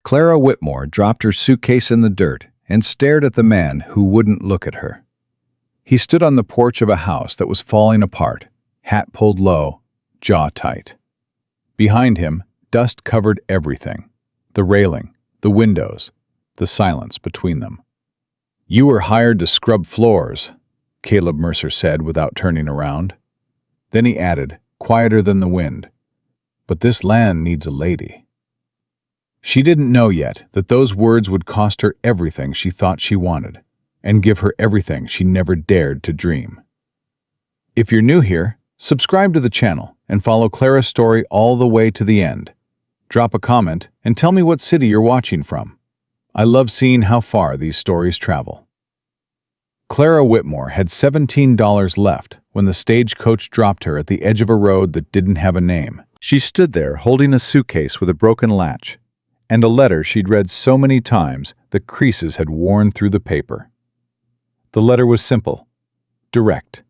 Clara Whitmore dropped her suitcase in the dirt and stared at the man who wouldn't look at her. He stood on the porch of a house that was falling apart, hat pulled low, jaw tight. Behind him, dust covered everything: the railing, the windows, the silence between them. "You were hired to scrub floors," Caleb Mercer said without turning around. Then he added, quieter than the wind, "But this land needs a lady." She didn't know yet that those words would cost her everything she thought she wanted, and give her everything she never dared to dream. If you're new here, subscribe to the channel and follow Clara's story all the way to the end. Drop a comment and tell me what city you're watching from. I love seeing how far these stories travel. Clara Whitmore had $17 left when the stagecoach dropped her at the edge of a road that didn't have a name. She stood there holding a suitcase with a broken latch, and a letter she'd read so many times the creases had worn through the paper. The letter was simple, direct.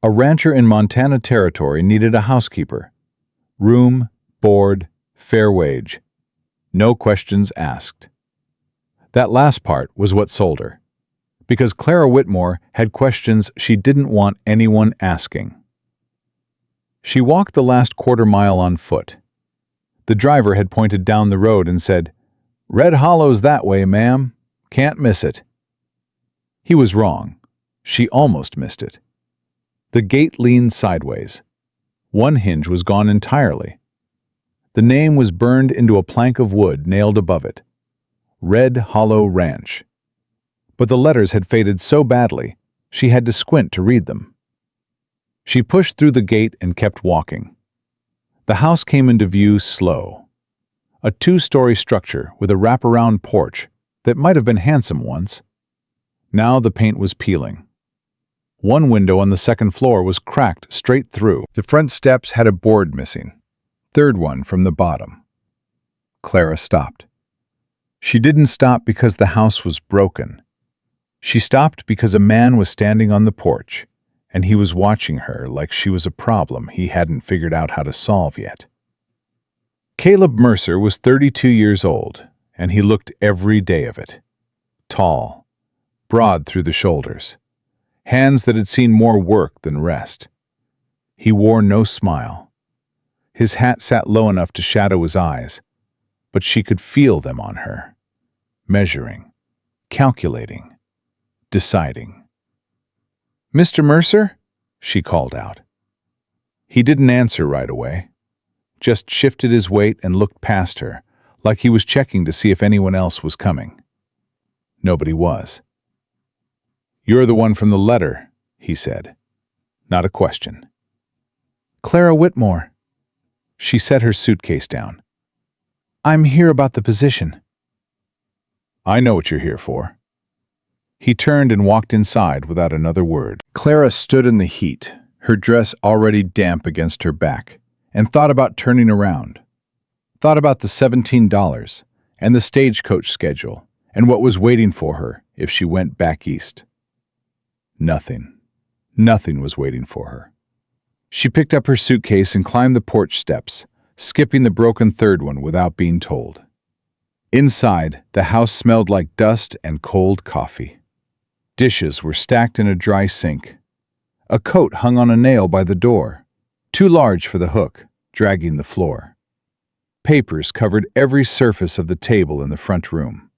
A rancher in Montana Territory needed a housekeeper. Room, board, fair wage. No questions asked. That last part was what sold her, because Clara Whitmore had questions she didn't want anyone asking. She walked the last quarter mile on foot. The driver had pointed down the road and said, "Red Hollow's that way, ma'am. Can't miss it." He was wrong. She almost missed it. The gate leaned sideways. One hinge was gone entirely. The name was burned into a plank of wood nailed above it: Red Hollow Ranch. But the letters had faded so badly, she had to squint to read them. She pushed through the gate and kept walking. The house came into view slow. A two-story structure with a wraparound porch that might have been handsome once. Now the paint was peeling. One window on the second floor was cracked straight through. The front steps had a board missing. Third one from the bottom. Clara stopped. She didn't stop because the house was broken. She stopped because a man was standing on the porch, and he was watching her like she was a problem he hadn't figured out how to solve yet. Caleb Mercer was 32 years old, and he looked every day of it. Tall, broad through the shoulders, hands that had seen more work than rest. He wore no smile. His hat sat low enough to shadow his eyes, but she could feel them on her, measuring, calculating, deciding. "Mr. Mercer?" she called out. He didn't answer right away, just shifted his weight and looked past her, like he was checking to see if anyone else was coming. Nobody was. "You're the one from the letter," he said. Not a question. "Clara Whitmore." She set her suitcase down. "I'm here about the position." "I know what you're here for." He turned and walked inside without another word. Clara stood in the heat, her dress already damp against her back, and thought about turning around. Thought about the $17 and the stagecoach schedule and what was waiting for her if she went back east. Nothing. Nothing was waiting for her. She picked up her suitcase and climbed the porch steps, skipping the broken third one without being told. Inside, the house smelled like dust and cold coffee. Dishes were stacked in a dry sink. A coat hung on a nail by the door, too large for the hook, dragging the floor. Papers covered every surface of the table in the front room.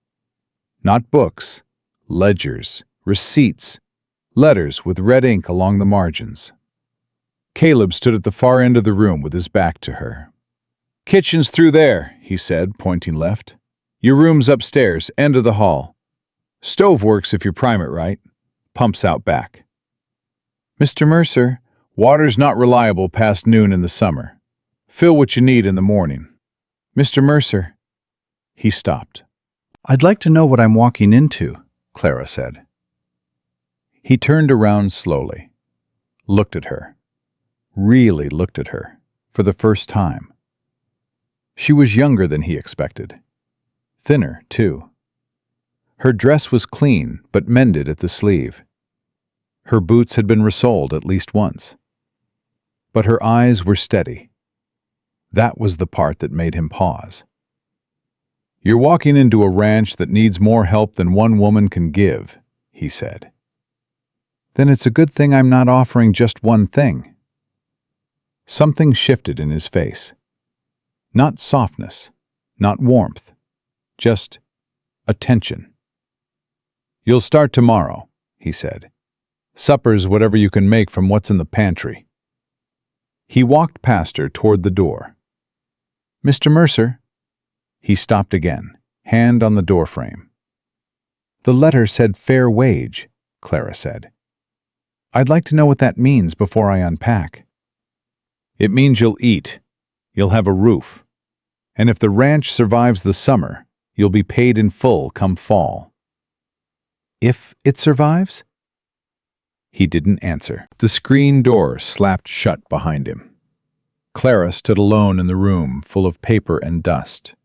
Not books, ledgers, receipts, letters with red ink along the margins. Caleb stood at the far end of the room with his back to her. "Kitchen's through there," he said, pointing left. "Your room's upstairs, end of the hall. Stove works if you prime it right. Pumps out back." "Mr. Mercer, water's not reliable past noon in the summer. Fill what you need in the morning." "Mr. Mercer." He stopped. "I'd like to know what I'm walking into," Clara said. He turned around slowly, looked at her, really looked at her, for the first time. She was younger than he expected. Thinner, too. Her dress was clean, but mended at the sleeve. Her boots had been resoled at least once. But her eyes were steady. That was the part that made him pause. "You're walking into a ranch that needs more help than one woman can give," he said. "Then it's a good thing I'm not offering just one thing." Something shifted in his face. Not softness, not warmth, just attention. "You'll start tomorrow," he said. "Supper's whatever you can make from what's in the pantry." He walked past her toward the door. "Mr. Mercer." He stopped again, hand on the doorframe. "The letter said fair wage," Clara said. "I'd like to know what that means before I unpack." "It means you'll eat. You'll have a roof. And if the ranch survives the summer, you'll be paid in full come fall." "If it survives?" He didn't answer. The screen door slapped shut behind him. Clara stood alone in the room, full of paper and dust.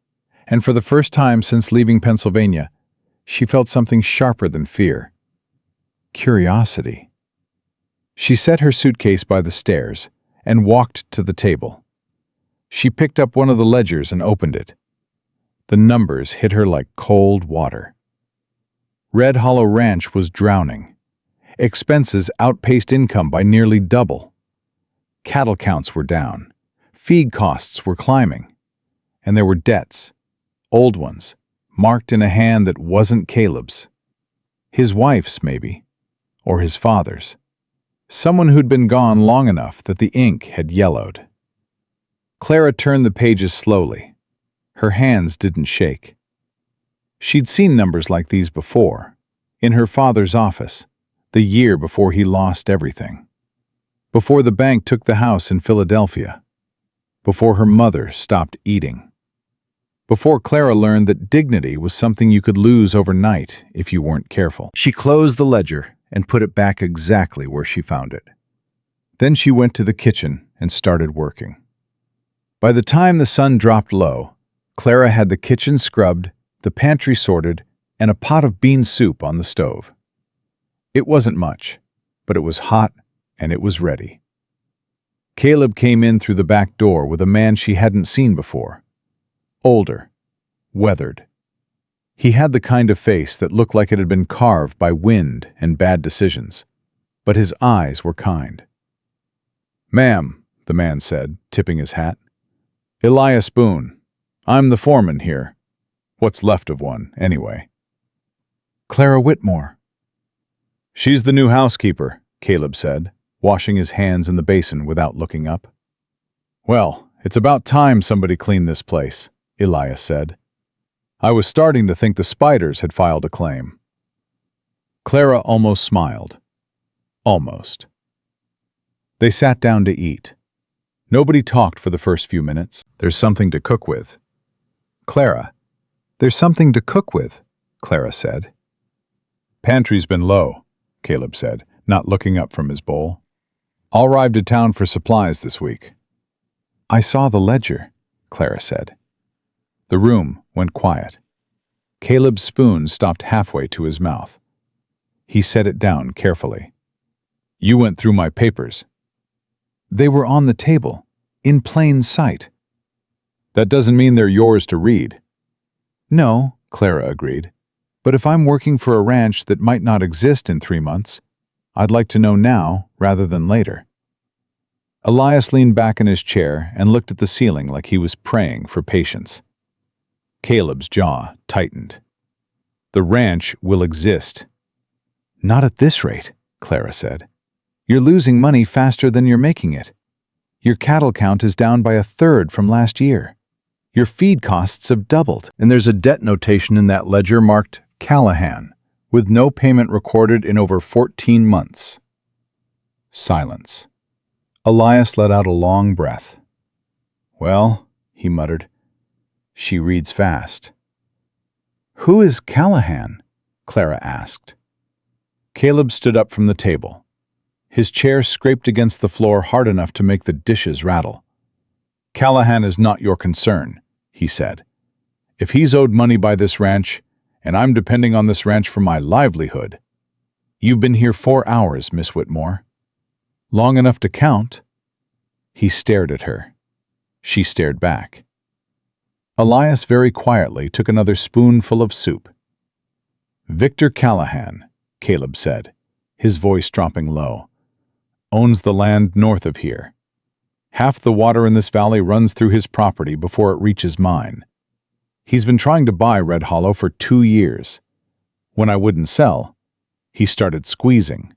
And for the first time since leaving Pennsylvania, she felt something sharper than fear. Curiosity. She set her suitcase by the stairs and walked to the table. She picked up one of the ledgers and opened it. The numbers hit her like cold water. Red Hollow Ranch was drowning. Expenses outpaced income by nearly double. Cattle counts were down. Feed costs were climbing. And there were debts. Old ones, marked in a hand that wasn't Caleb's. His wife's, maybe. Or his father's. Someone who'd been gone long enough that the ink had yellowed. Clara turned the pages slowly. Her hands didn't shake. She'd seen numbers like these before, in her father's office, the year before he lost everything. Before the bank took the house in Philadelphia. Before her mother stopped eating. Before Clara learned that dignity was something you could lose overnight if you weren't careful. She closed the ledger and put it back exactly where she found it. Then she went to the kitchen and started working. By the time the sun dropped low, Clara had the kitchen scrubbed, the pantry sorted, and a pot of bean soup on the stove. It wasn't much, but it was hot and it was ready. Caleb came in through the back door with a man she hadn't seen before. Older, weathered. He had the kind of face that looked like it had been carved by wind and bad decisions, but his eyes were kind. "Ma'am," the man said, tipping his hat. "Elias Boone. I'm the foreman here. What's left of one, anyway." "Clara Whitmore." "She's the new housekeeper," Caleb said, washing his hands in the basin without looking up. "Well, it's about time somebody cleaned this place," Elias said. "I was starting to think the spiders had filed a claim." Clara almost smiled. Almost. They sat down to eat. Nobody talked for the first few minutes. "There's something to cook with." "Clara, there's something to cook with," Clara said. "Pantry's been low," Caleb said, not looking up from his bowl. "I'll ride to town for supplies this week." "I saw the ledger," Clara said. The room went quiet. Caleb's spoon stopped halfway to his mouth. He set it down carefully. "You went through my papers." "They were on the table, in plain sight." "That doesn't mean they're yours to read." "No," Clara agreed. "But if I'm working for a ranch that might not exist in 3 months, I'd like to know now rather than later." Elias leaned back in his chair and looked at the ceiling like he was praying for patience. Caleb's jaw tightened. "The ranch will exist." "Not at this rate," Clara said. "You're losing money faster than you're making it. Your cattle count is down by 1/3 from last year. Your feed costs have doubled." "And there's a debt notation in that ledger marked Callahan, with no payment recorded in over 14 months. Silence. Elias let out a long breath. "Well," he muttered, "she reads fast." "Who is Callahan?" Clara asked. Caleb stood up from the table. His chair scraped against the floor hard enough to make the dishes rattle. "Callahan is not your concern," he said. "If he's owed money by this ranch, and I'm depending on this ranch for my livelihood—" "You've been here 4 hours, Miss Whitmore." "Long enough to count." He stared at her. She stared back. Elias very quietly took another spoonful of soup. Victor Callahan, Caleb said, his voice dropping low, owns the land north of here. Half the water in this valley runs through his property before it reaches mine. He's been trying to buy Red Hollow for 2 years. When I wouldn't sell, he started squeezing.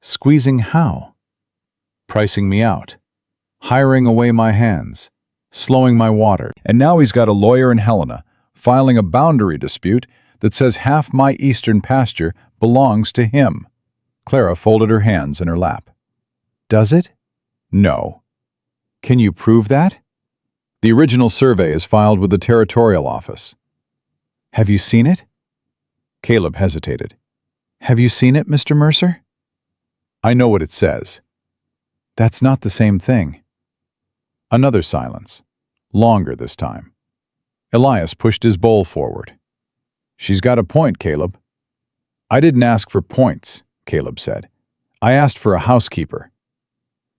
Squeezing how? Pricing me out, hiring away my hands, slowing my water. And now he's got a lawyer in Helena filing a boundary dispute that says half my eastern pasture belongs to him. Clara folded her hands in her lap. Does it? No. Can you prove that? The original survey is filed with the territorial office. Have you seen it? Caleb hesitated. Have you seen it, Mr. Mercer? I know what it says. That's not the same thing. Another silence, longer this time. Elias pushed his bowl forward. She's got a point, Caleb. I didn't ask for points, Caleb said. I asked for a housekeeper.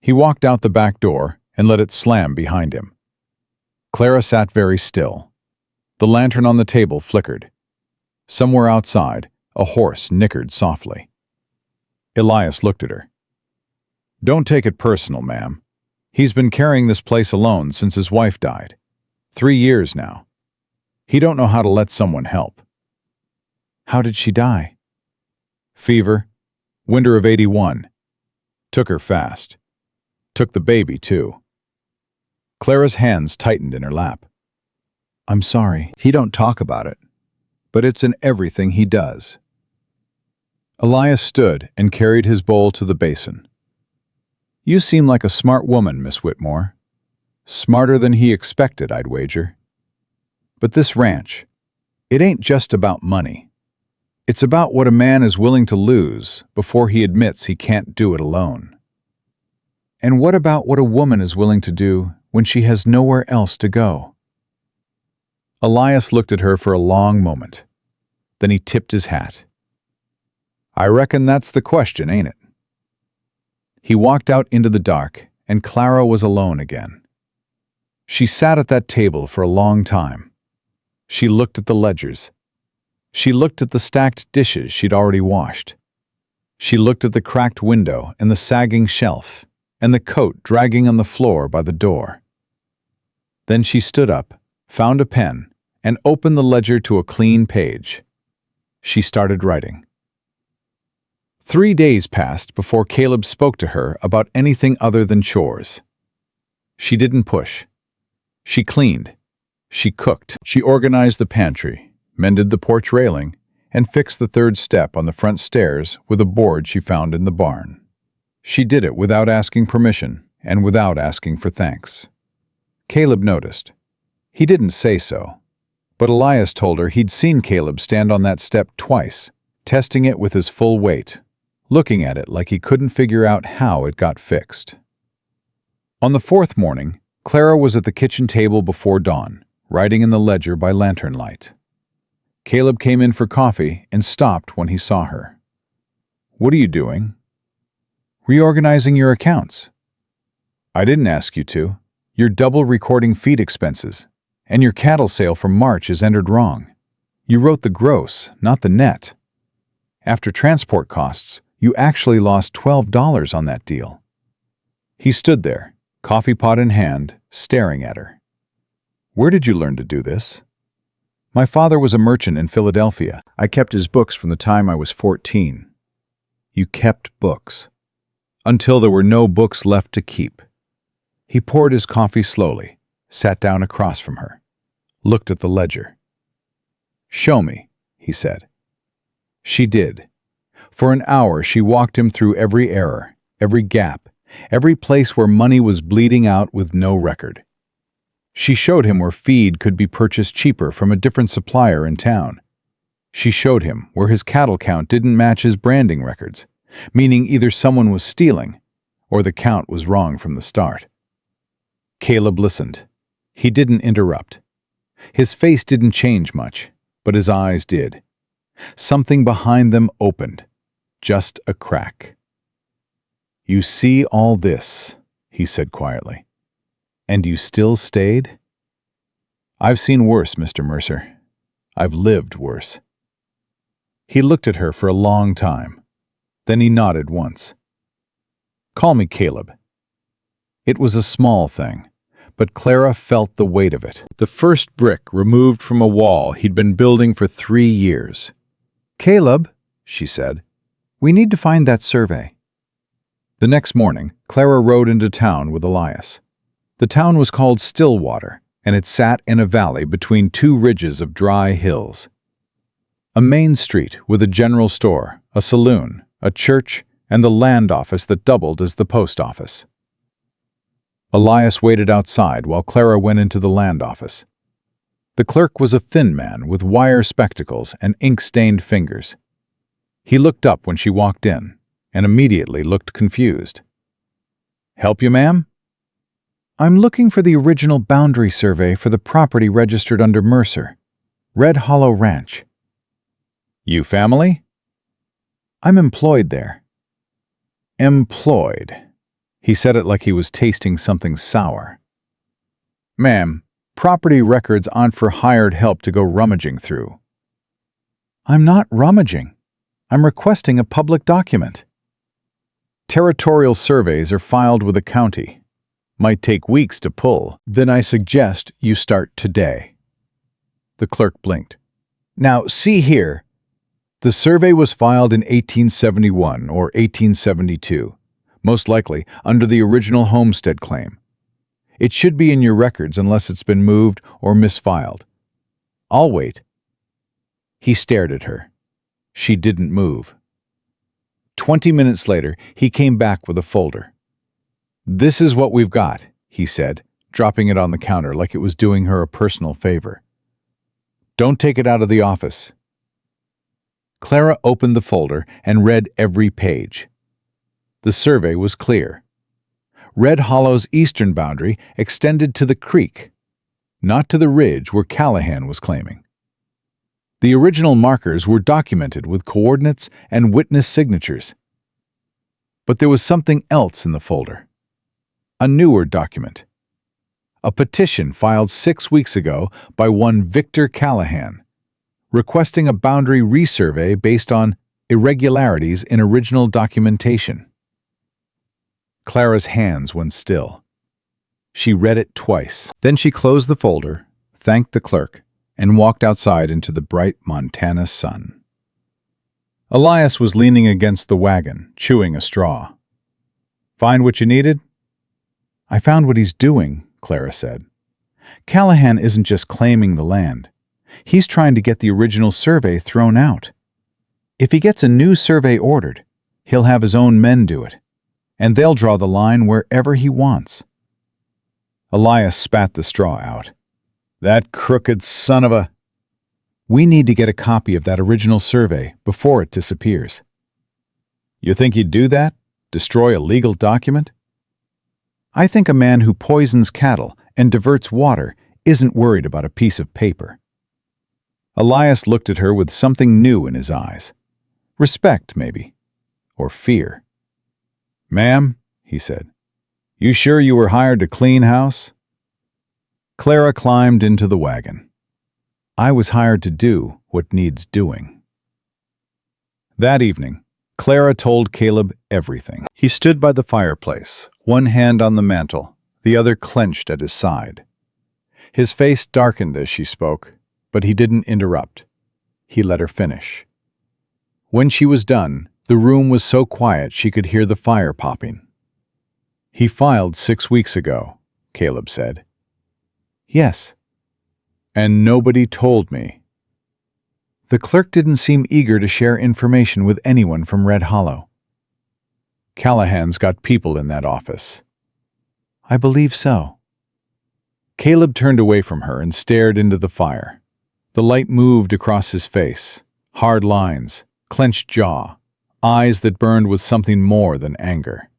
He walked out the back door and let it slam behind him. Clara sat very still. The lantern on the table flickered. Somewhere outside, a horse nickered softly. Elias looked at her. Don't take it personal, ma'am. He's been carrying this place alone since his wife died. 3 years now. He don't know how to let someone help. How did she die? Fever. Winter of '81. Took her fast. Took the baby, too. Clara's hands tightened in her lap. I'm sorry. He don't talk about it, but it's in everything he does. Elias stood and carried his bowl to the basin. You seem like a smart woman, Miss Whitmore. Smarter than he expected, I'd wager. But this ranch, it ain't just about money. It's about what a man is willing to lose before he admits he can't do it alone. And what about what a woman is willing to do when she has nowhere else to go? Elias looked at her for a long moment. Then he tipped his hat. I reckon that's the question, ain't it? He walked out into the dark, and Clara was alone again. She sat at that table for a long time. She looked at the ledgers. She looked at the stacked dishes she'd already washed. She looked at the cracked window and the sagging shelf, and the coat dragging on the floor by the door. Then she stood up, found a pen, and opened the ledger to a clean page. She started writing. 3 days passed before Caleb spoke to her about anything other than chores. She didn't push. She cleaned. She cooked. She organized the pantry, mended the porch railing, and fixed the 3rd step on the front stairs with a board she found in the barn. She did it without asking permission and without asking for thanks. Caleb noticed. He didn't say so, but Elias told her he'd seen Caleb stand on that step twice, testing it with his full weight, looking at it like he couldn't figure out how it got fixed. On the 4th morning, Clara was at the kitchen table before dawn, writing in the ledger by lantern light. Caleb came in for coffee and stopped when he saw her. What are you doing? Reorganizing your accounts. I didn't ask you to. You're double recording feed expenses, and your cattle sale for March is entered wrong. You wrote the gross, not the net. After transport costs, you actually lost $12 on that deal. He stood there, coffee pot in hand, staring at her. Where did you learn to do this? My father was a merchant in Philadelphia. I kept his books from the time I was 14. You kept books. Until there were no books left to keep. He poured his coffee slowly, sat down across from her, looked at the ledger. Show me, he said. She did. For an hour she walked him through every error, every gap, every place where money was bleeding out with no record. She showed him where feed could be purchased cheaper from a different supplier in town. She showed him where his cattle count didn't match his branding records, meaning either someone was stealing or the count was wrong from the start. Caleb listened. He didn't interrupt. His face didn't change much, but his eyes did. Something behind them opened. Just a crack. You see all this, he said quietly. And you still stayed? I've seen worse, Mr. Mercer. I've lived worse. He looked at her for a long time. Then he nodded once. Call me Caleb. It was a small thing, but Clara felt the weight of it. The first brick removed from a wall he'd been building for 3 years. Caleb, she said, we need to find that survey. The next morning, Clara rode into town with Elias. The town was called Stillwater, and it sat in a valley between 2 ridges of dry hills. A main street with a general store, a saloon, a church, and the land office that doubled as the post office. Elias waited outside while Clara went into the land office. The clerk was a thin man with wire spectacles and ink-stained fingers. He looked up when she walked in, and immediately looked confused. Help you, ma'am? I'm looking for the original boundary survey for the property registered under Mercer, Red Hollow Ranch. You family? I'm employed there. Employed. He said it like he was tasting something sour. Ma'am, property records aren't for hired help to go rummaging through. I'm not rummaging. I'm requesting a public document. Territorial surveys are filed with the county. Might take weeks to pull. Then I suggest you start today. The clerk blinked. Now, see here. The survey was filed in 1871 or 1872, most likely under the original homestead claim. It should be in your records unless it's been moved or misfiled. I'll wait. He stared at her. She didn't move. 20 minutes later, he came back with a folder. This is what we've got, he said, dropping it on the counter like it was doing her a personal favor. Don't take it out of the office. Clara opened the folder and read every page. The survey was clear. Red Hollow's eastern boundary extended to the creek, not to the ridge where Callahan was claiming. The original markers were documented with coordinates and witness signatures. But there was something else in the folder. A newer document. A petition filed 6 weeks ago by one Victor Callahan, requesting a boundary resurvey based on irregularities in original documentation. Clara's hands went still. She read it twice. Then she closed the folder, thanked the clerk, and walked outside into the bright Montana sun. Elias was leaning against the wagon, chewing a straw. Find what you needed? I found what he's doing, Clara said. Callahan isn't just claiming the land. He's trying to get the original survey thrown out. If he gets a new survey ordered, he'll have his own men do it, and they'll draw the line wherever he wants. Elias spat the straw out. That crooked son of a... We need to get a copy of that original survey before it disappears. You think he'd do that? Destroy a legal document? I think a man who poisons cattle and diverts water isn't worried about a piece of paper. Elias looked at her with something new in his eyes. Respect, maybe. Or fear. Ma'am, he said, you sure you were hired to clean house? Clara climbed into the wagon. I was hired to do what needs doing. That evening, Clara told Caleb everything. He stood by the fireplace, one hand on the mantel, the other clenched at his side. His face darkened as she spoke, but he didn't interrupt. He let her finish. When she was done, the room was so quiet she could hear the fire popping. He filed 6 weeks ago, Caleb said. Yes. And nobody told me. The clerk didn't seem eager to share information with anyone from Red Hollow. Callahan's got people in that office. I believe so. Caleb turned away from her and stared into the fire. The light moved across his face, hard lines, clenched jaw, eyes that burned with something more than anger.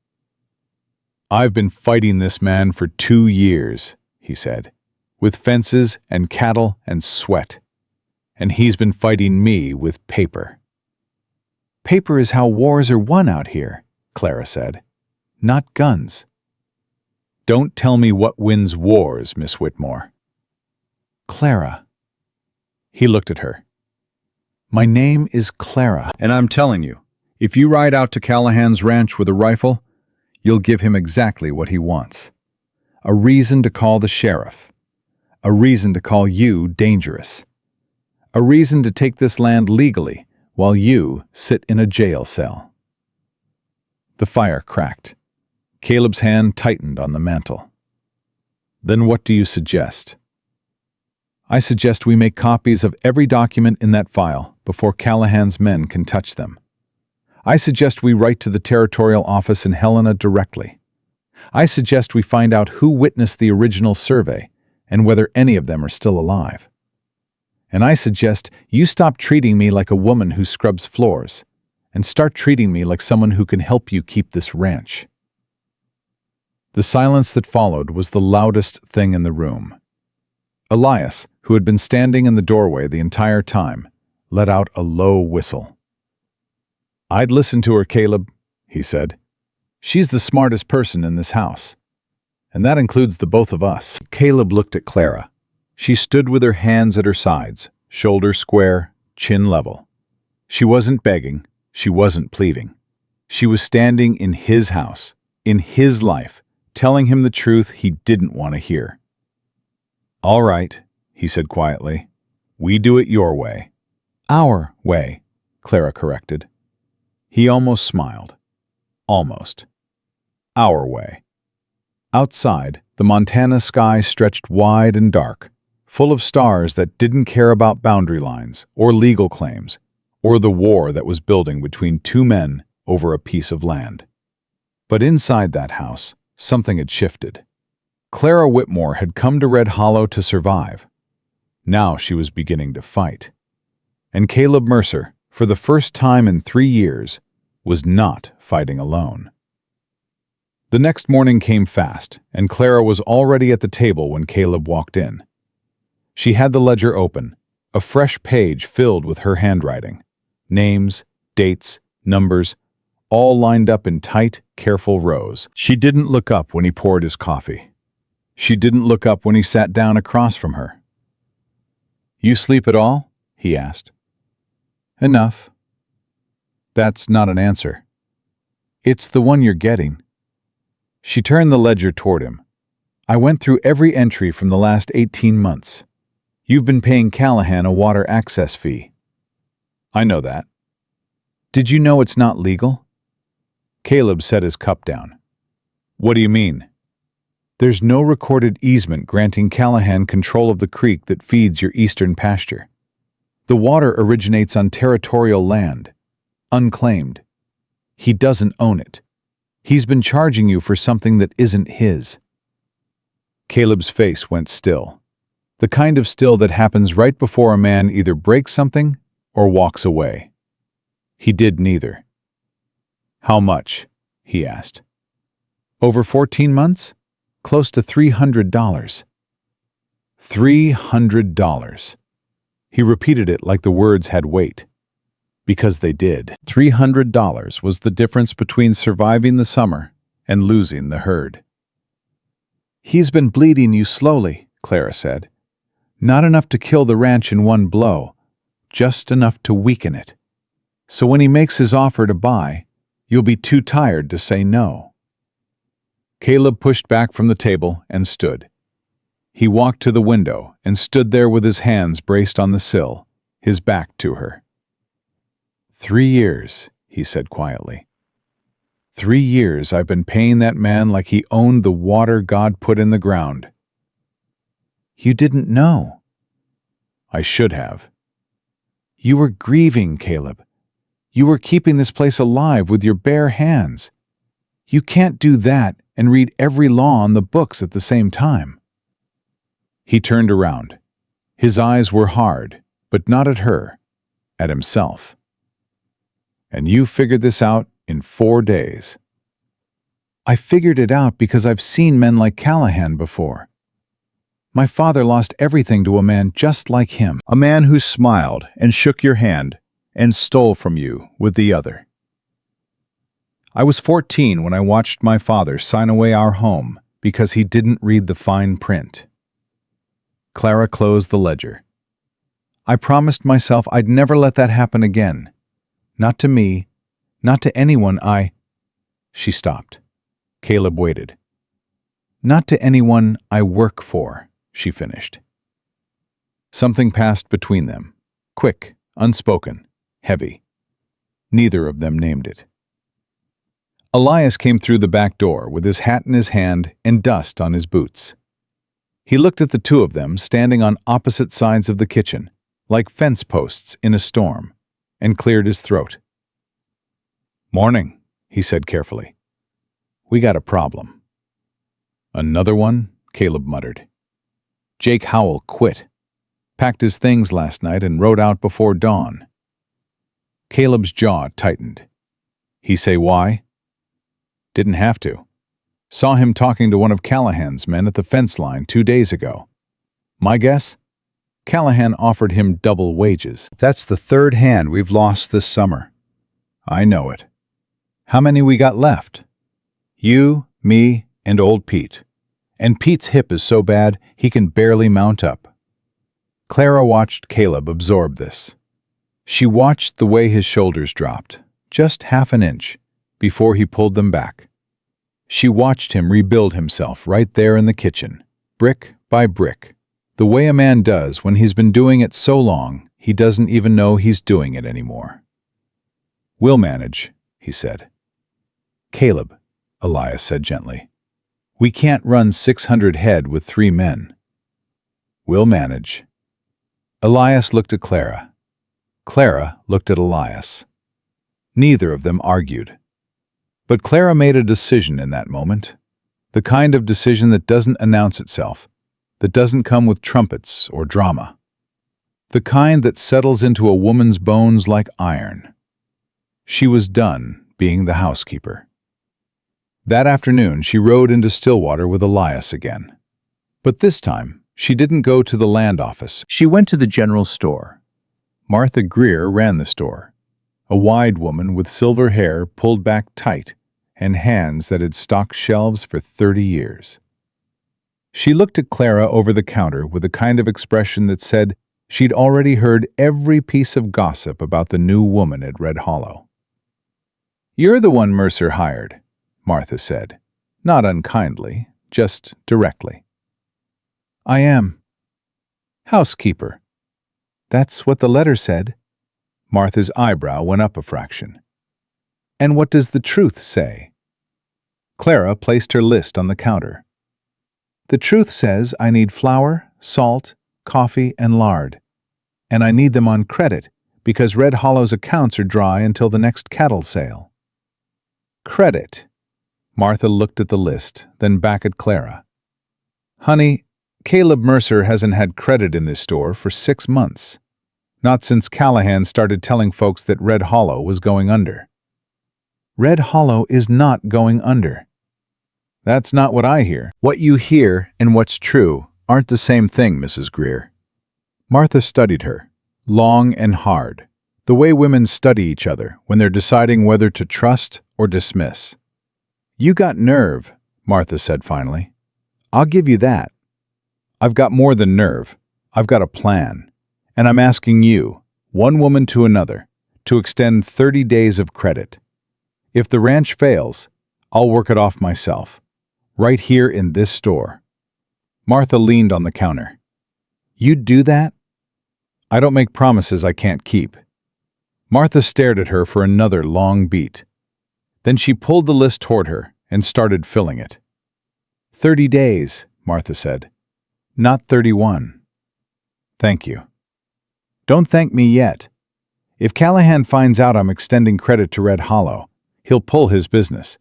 I've been fighting this man for 2 years, he said, with fences and cattle and sweat. And he's been fighting me with paper. Paper is how wars are won out here, Clara said, not guns. Don't tell me what wins wars, Miss Whitmore. Clara. He looked at her. My name is Clara. And I'm telling you, if you ride out to Callahan's ranch with a rifle, you'll give him exactly what he wants. A reason to call the sheriff. A reason to call you dangerous. A reason to take this land legally while you sit in a jail cell. The fire cracked. Caleb's hand tightened on the mantel. Then what do you suggest? I suggest we make copies of every document in that file before Callahan's men can touch them. I suggest we write to the territorial office in Helena directly. I suggest we find out who witnessed the original survey and whether any of them are still alive. And I suggest you stop treating me like a woman who scrubs floors and start treating me like someone who can help you keep this ranch. The silence that followed was the loudest thing in the room. Elias, who had been standing in the doorway the entire time, let out a low whistle. I'd listen to her, Caleb, he said. She's the smartest person in this house. And that includes the both of us. Caleb looked at Clara. She stood with her hands at her sides, shoulders square, chin level. She wasn't begging, she wasn't pleading. She was standing in his house, in his life, telling him the truth he didn't want to hear. All right, he said quietly. We do it your way. Our way, Clara corrected. He almost smiled. Almost. Our way. Outside, the Montana sky stretched wide and dark, full of stars that didn't care about boundary lines or legal claims, or the war that was building between two men over a piece of land. But inside that house, something had shifted. Clara Whitmore had come to Red Hollow to survive. Now she was beginning to fight. And Caleb Mercer, for the first time in 3 years, was not fighting alone. The next morning came fast, and Clara was already at the table when Caleb walked in. She had the ledger open, a fresh page filled with her handwriting. Names, dates, numbers, all lined up in tight, careful rows. She didn't look up when he poured his coffee. She didn't look up when he sat down across from her. You sleep at all? He asked. Enough. That's not an answer. It's the one you're getting. She turned the ledger toward him. I went through every entry from the last 18 months. You've been paying Callahan a water access fee. I know that. Did you know it's not legal? Caleb set his cup down. What do you mean? There's no recorded easement granting Callahan control of the creek that feeds your eastern pasture. The water originates on territorial land, unclaimed. He doesn't own it. He's been charging you for something that isn't his. Caleb's face went still, the kind of still that happens right before a man either breaks something or walks away. He did neither. How much? He asked. Over 14 months? Close to $300. $300. He repeated it like the words had weight. Because they did. $300 was the difference between surviving the summer and losing the herd. He's been bleeding you slowly, Clara said. Not enough to kill the ranch in one blow, just enough to weaken it. So when he makes his offer to buy, you'll be too tired to say no. Caleb pushed back from the table and stood. He walked to the window and stood there with his hands braced on the sill, his back to her. 3 years, he said quietly. 3 years I've been paying that man like he owned the water God put in the ground. You didn't know. I should have. You were grieving, Caleb. You were keeping this place alive with your bare hands. You can't do that and read every law on the books at the same time. He turned around. His eyes were hard, but not at her, at himself. And you figured this out in 4 days. I figured it out because I've seen men like Callahan before. My father lost everything to a man just like him. A man who smiled and shook your hand and stole from you with the other. I was 14 when I watched my father sign away our home because he didn't read the fine print. Clara closed the ledger. I promised myself I'd never let that happen again. Not to me, not to anyone I... She stopped. Caleb waited. Not to anyone I work for, she finished. Something passed between them. Quick, unspoken, heavy. Neither of them named it. Elias came through the back door with his hat in his hand and dust on his boots. He looked at the two of them standing on opposite sides of the kitchen, like fence posts in a storm, and cleared his throat. "Morning," he said carefully. "We got a problem." "Another one?" Caleb muttered. "Jake Howell quit. Packed his things last night and rode out before dawn." Caleb's jaw tightened. "He say why?" "Didn't have to. Saw him talking to one of Callahan's men at the fence line 2 days ago. My guess? Callahan offered him double wages. That's the third hand we've lost this summer." "I know it. How many we got left?" "You, me, and old Pete. And Pete's hip is so bad he can barely mount up." Clara watched Caleb absorb this. She watched the way his shoulders dropped, just half an inch, before he pulled them back. She watched him rebuild himself right there in the kitchen, brick by brick, the way a man does when he's been doing it so long he doesn't even know he's doing it anymore. "We'll manage," he said. "Caleb," Elias said gently, "we can't run 600 head with 3 men." "We'll manage." Elias looked at Clara. Clara looked at Elias. Neither of them argued. But Clara made a decision in that moment, the kind of decision that doesn't announce itself, that doesn't come with trumpets or drama, the kind that settles into a woman's bones like iron. She was done being the housekeeper. That afternoon she rode into Stillwater with Elias again. But this time, she didn't go to the land office. She went to the general store. Martha Greer ran the store, a wide woman with silver hair pulled back tight and hands that had stocked shelves for 30 years. She looked at Clara over the counter with a kind of expression that said she'd already heard every piece of gossip about the new woman at Red Hollow. "You're the one Mercer hired," Martha said, not unkindly, just directly. "I am." "Housekeeper." "That's what the letter said." Martha's eyebrow went up a fraction. "And what does the truth say?" Clara placed her list on the counter. "The truth says I need flour, salt, coffee, and lard. And I need them on credit because Red Hollow's accounts are dry until the next cattle sale." "Credit." Martha looked at the list, then back at Clara. "Honey, Caleb Mercer hasn't had credit in this store for 6 months. Not since Callahan started telling folks that Red Hollow was going under." "Red Hollow is not going under." "That's not what I hear." "What you hear and what's true aren't the same thing, Mrs. Greer." Martha studied her, long and hard, the way women study each other when they're deciding whether to trust or dismiss. "You got nerve," Martha said finally. "I'll give you that. I've got more than nerve. I've got a plan. And I'm asking you, one woman to another, to extend 30 days of credit. If the ranch fails, I'll work it off myself, right here in this store." Martha leaned on the counter. "You'd do that?" "I don't make promises I can't keep." Martha stared at her for another long beat. Then she pulled the list toward her and started filling it. 30 days, Martha said. "Not 31. "Thank you." "Don't thank me yet. If Callahan finds out I'm extending credit to Red Hollow, he'll pull his business.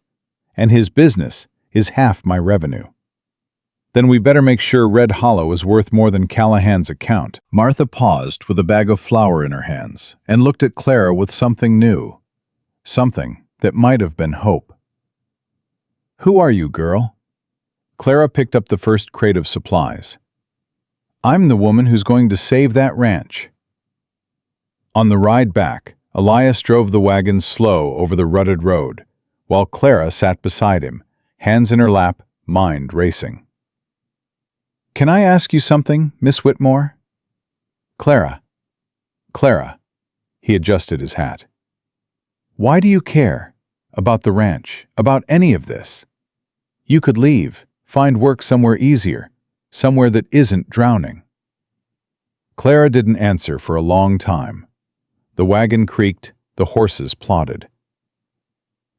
And his business is half my revenue. Then we better make sure Red Hollow is worth more than Callahan's account." Martha paused with a bag of flour in her hands and looked at Clara with something new. Something that might have been hope. "Who are you, girl?" Clara picked up the first crate of supplies. "I'm the woman who's going to save that ranch." On the ride back, Elias drove the wagon slow over the rutted road, while Clara sat beside him, hands in her lap, mind racing. "Can I ask you something, Miss Whitmore?" "Clara. Clara." He adjusted his hat. "Why do you care? About the ranch? About any of this? You could leave, find work somewhere easier, somewhere that isn't drowning." Clara didn't answer for a long time. The wagon creaked, the horses plodded.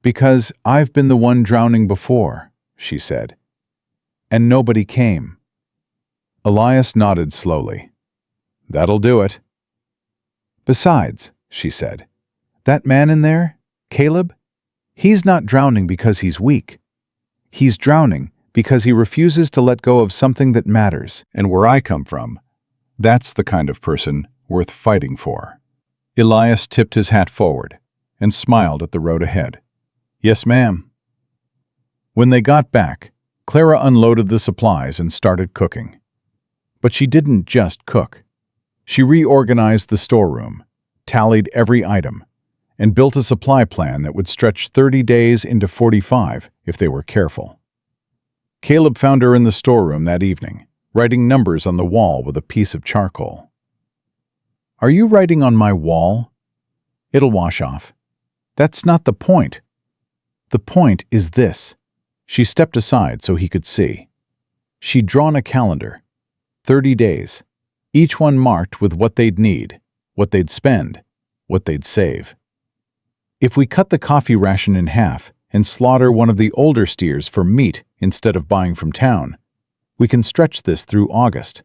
"Because I've been the one drowning before," she said. "And nobody came." Elias nodded slowly. "That'll do it." "Besides," she said, "that man in there, Caleb, he's not drowning because he's weak. He's drowning because he refuses to let go of something that matters. And where I come from, that's the kind of person worth fighting for." Elias tipped his hat forward and smiled at the road ahead. "Yes, ma'am." When they got back, Clara unloaded the supplies and started cooking. But she didn't just cook. She reorganized the storeroom, tallied every item, and built a supply plan that would stretch 30 days into 45 if they were careful. Caleb found her in the storeroom that evening, writing numbers on the wall with a piece of charcoal. "Are you writing on my wall?" "It'll wash off." "That's not the point. The point is this." She stepped aside so he could see. She'd drawn a calendar, 30 days, each one marked with what they'd need, what they'd spend, what they'd save. "If we cut the coffee ration in half and slaughter one of the older steers for meat instead of buying from town, we can stretch this through August."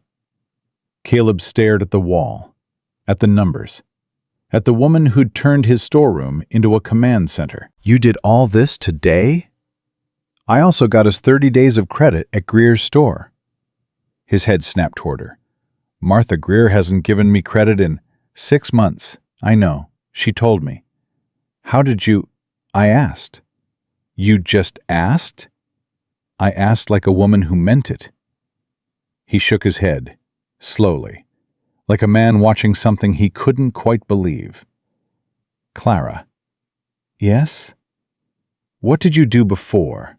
Caleb stared at the wall, at the numbers, at the woman who'd turned his storeroom into a command center. "You did all this today?" "I also got us 30 days of credit at Greer's store." His head snapped toward her. "Martha Greer hasn't given me credit in 6 months. I know. She told me." "How did you—" "I asked." "You just asked?" "I asked like a woman who meant it." He shook his head, slowly, like a man watching something he couldn't quite believe. "Clara." "Yes?" "What did you do before?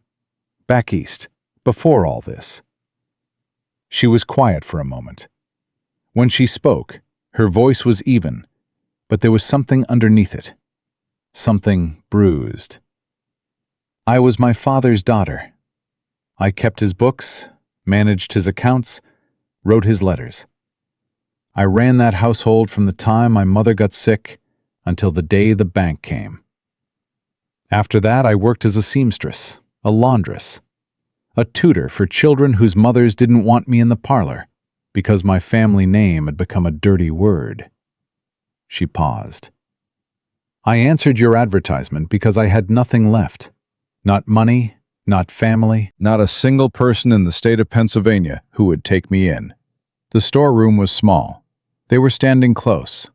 Back east, before all this?" She was quiet for a moment. When she spoke, her voice was even, but there was something underneath it. Something bruised. "I was my father's daughter. I kept his books, managed his accounts, wrote his letters. I ran that household from the time my mother got sick until the day the bank came. After that, I worked as a seamstress, a laundress, a tutor for children whose mothers didn't want me in the parlor because my family name had become a dirty word." She paused. "I answered your advertisement because I had nothing left. Not money, not family, not a single person in the state of Pennsylvania who would take me in. The storeroom was small. They were standing close.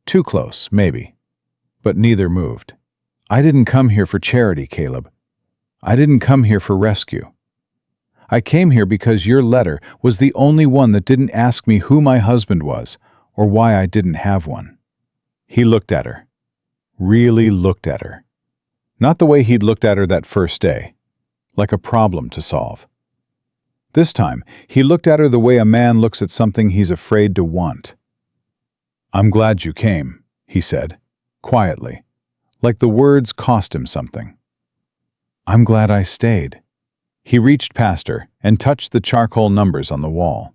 Too close, maybe. But neither moved. I didn't come here for charity, Caleb. I didn't come here for rescue. I came here because your letter was the only one that didn't ask me who my husband was or why I didn't have one." He looked at her. Really looked at her. Not the way he'd looked at her that first day, like a problem to solve. This time, he looked at her the way a man looks at something he's afraid to want. "I'm glad you came," he said, quietly, like the words cost him something. "I'm glad I stayed." He reached past her and touched the charcoal numbers on the wall.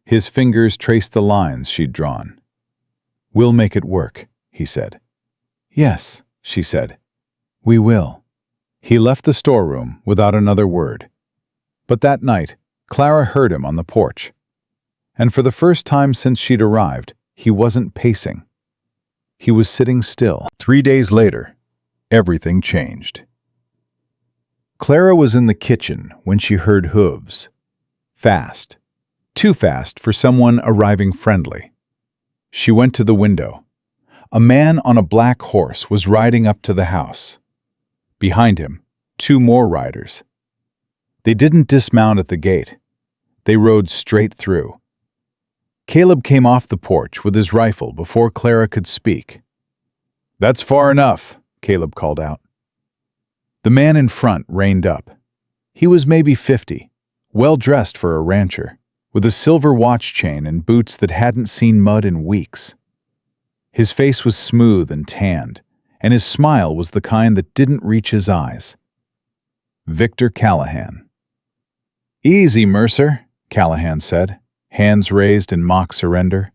His fingers traced the lines she'd drawn. "We'll make it work," he said. "Yes," she said. "We will." He left the storeroom without another word. But that night, Clara heard him on the porch. And for the first time since she'd arrived, he wasn't pacing. He was sitting still. 3 days later, everything changed. Clara was in the kitchen when she heard hooves. Fast. Too fast for someone arriving friendly. She went to the window. A man on a black horse was riding up to the house. Behind him, 2 more riders. They didn't dismount at the gate. They rode straight through. Caleb came off the porch with his rifle before Clara could speak. "That's far enough," Caleb called out. The man in front reined up. He was maybe 50, well-dressed for a rancher, with a silver watch chain and boots that hadn't seen mud in weeks. His face was smooth and tanned, and his smile was the kind that didn't reach his eyes. Victor Callahan. "Easy, Mercer," Callahan said, hands raised in mock surrender.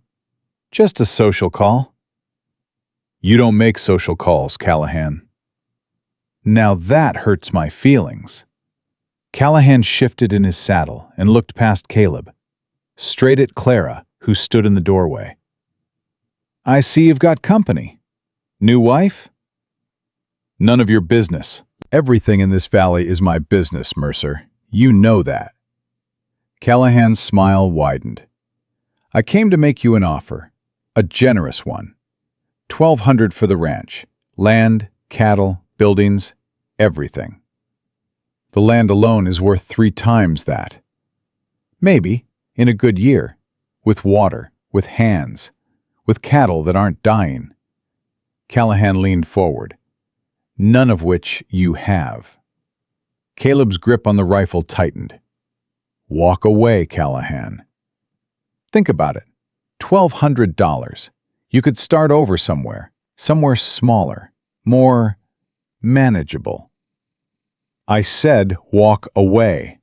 "Just a social call." "You don't make social calls, Callahan." "Now that hurts my feelings." Callahan shifted in his saddle and looked past Caleb, straight at Clara, who stood in the doorway. "I see you've got company. New wife?" "None of your business." "Everything in this valley is my business, Mercer. You know that." Callahan's smile widened. "I came to make you an offer, a generous one. 1,200 for the ranch, land, cattle, buildings, everything. The land alone is worth 3 times that. Maybe, in a good year, with water, with hands, with cattle that aren't dying." Callahan leaned forward. "None of which you have." Caleb's grip on the rifle tightened. "Walk away, Callahan. Think about it. $1,200. You could start over somewhere smaller, more manageable." "I said walk away."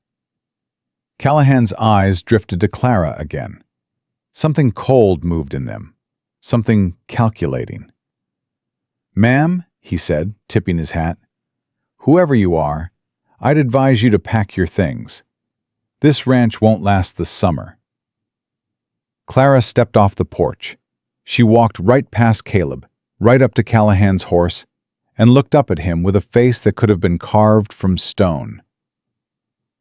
Callahan's eyes drifted to Clara again. Something cold moved in them, something calculating. "Ma'am," he said, tipping his hat, "whoever you are, I'd advise you to pack your things. This ranch won't last the summer." Clara stepped off the porch. She walked right past Caleb, right up to Callahan's horse, and looked up at him with a face that could have been carved from stone.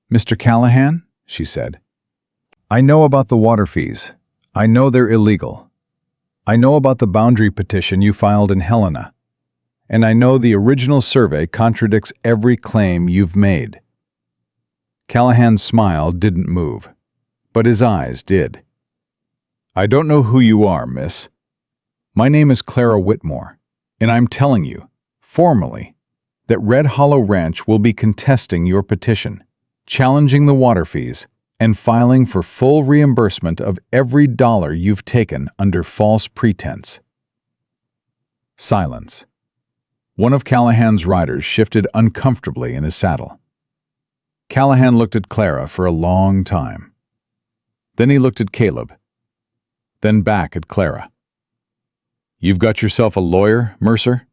"Mr. Callahan," she said, "I know about the water fees. I know they're illegal. I know about the boundary petition you filed in Helena. And I know the original survey contradicts every claim you've made." Callahan's smile didn't move, but his eyes did. "I don't know who you are, miss. My name is Clara Whitmore, and I'm telling you, formally, that Red Hollow Ranch will be contesting your petition, challenging the water fees, and filing for full reimbursement of every dollar you've taken under false pretense." Silence. One of Callahan's riders shifted uncomfortably in his saddle. Callahan looked at Clara for a long time. Then he looked at Caleb, then back at Clara. "You've got yourself a lawyer, Mercer?"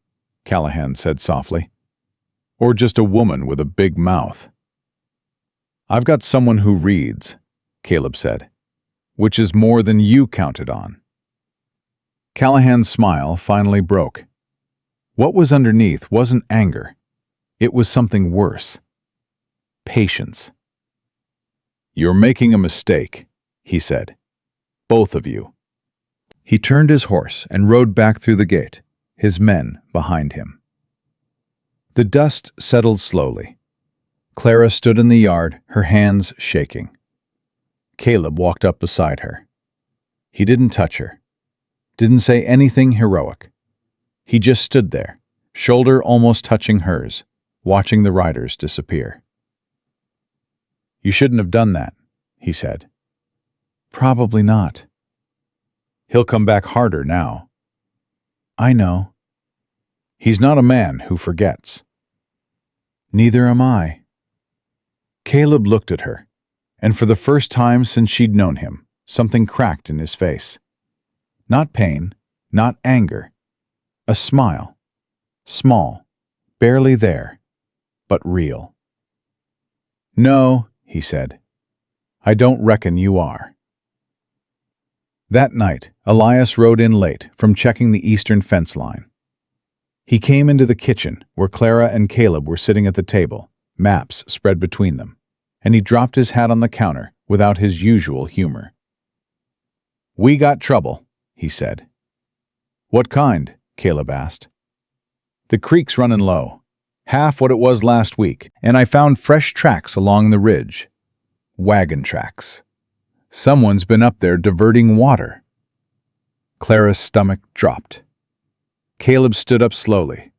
Callahan said softly. "Or just a woman with a big mouth?" "I've got someone who reads," Caleb said, "which is more than you counted on." Callahan's smile finally broke. What was underneath wasn't anger. It was something worse. Patience. "You're making a mistake," he said. "Both of you." He turned his horse and rode back through the gate, his men behind him. The dust settled slowly. Clara stood in the yard, her hands shaking. Caleb walked up beside her. He didn't touch her, didn't say anything heroic. He just stood there, shoulder almost touching hers, watching the riders disappear. "You shouldn't have done that," he said. "Probably not." "He'll come back harder now." "I know." "He's not a man who forgets." "Neither am I." Caleb looked at her, and for the first time since she'd known him, something cracked in his face. Not pain, not anger. A smile. Small, barely there, but real. "No," he said. "I don't reckon you are." That night, Elias rode in late from checking the eastern fence line. He came into the kitchen where Clara and Caleb were sitting at the table, maps spread between them, and he dropped his hat on the counter without his usual humor. "We got trouble," he said. "What kind?" Caleb asked. "The creek's running low, half what it was last week, and I found fresh tracks along the ridge. Wagon tracks. Someone's been up there diverting water." Clara's stomach dropped. Caleb stood up slowly.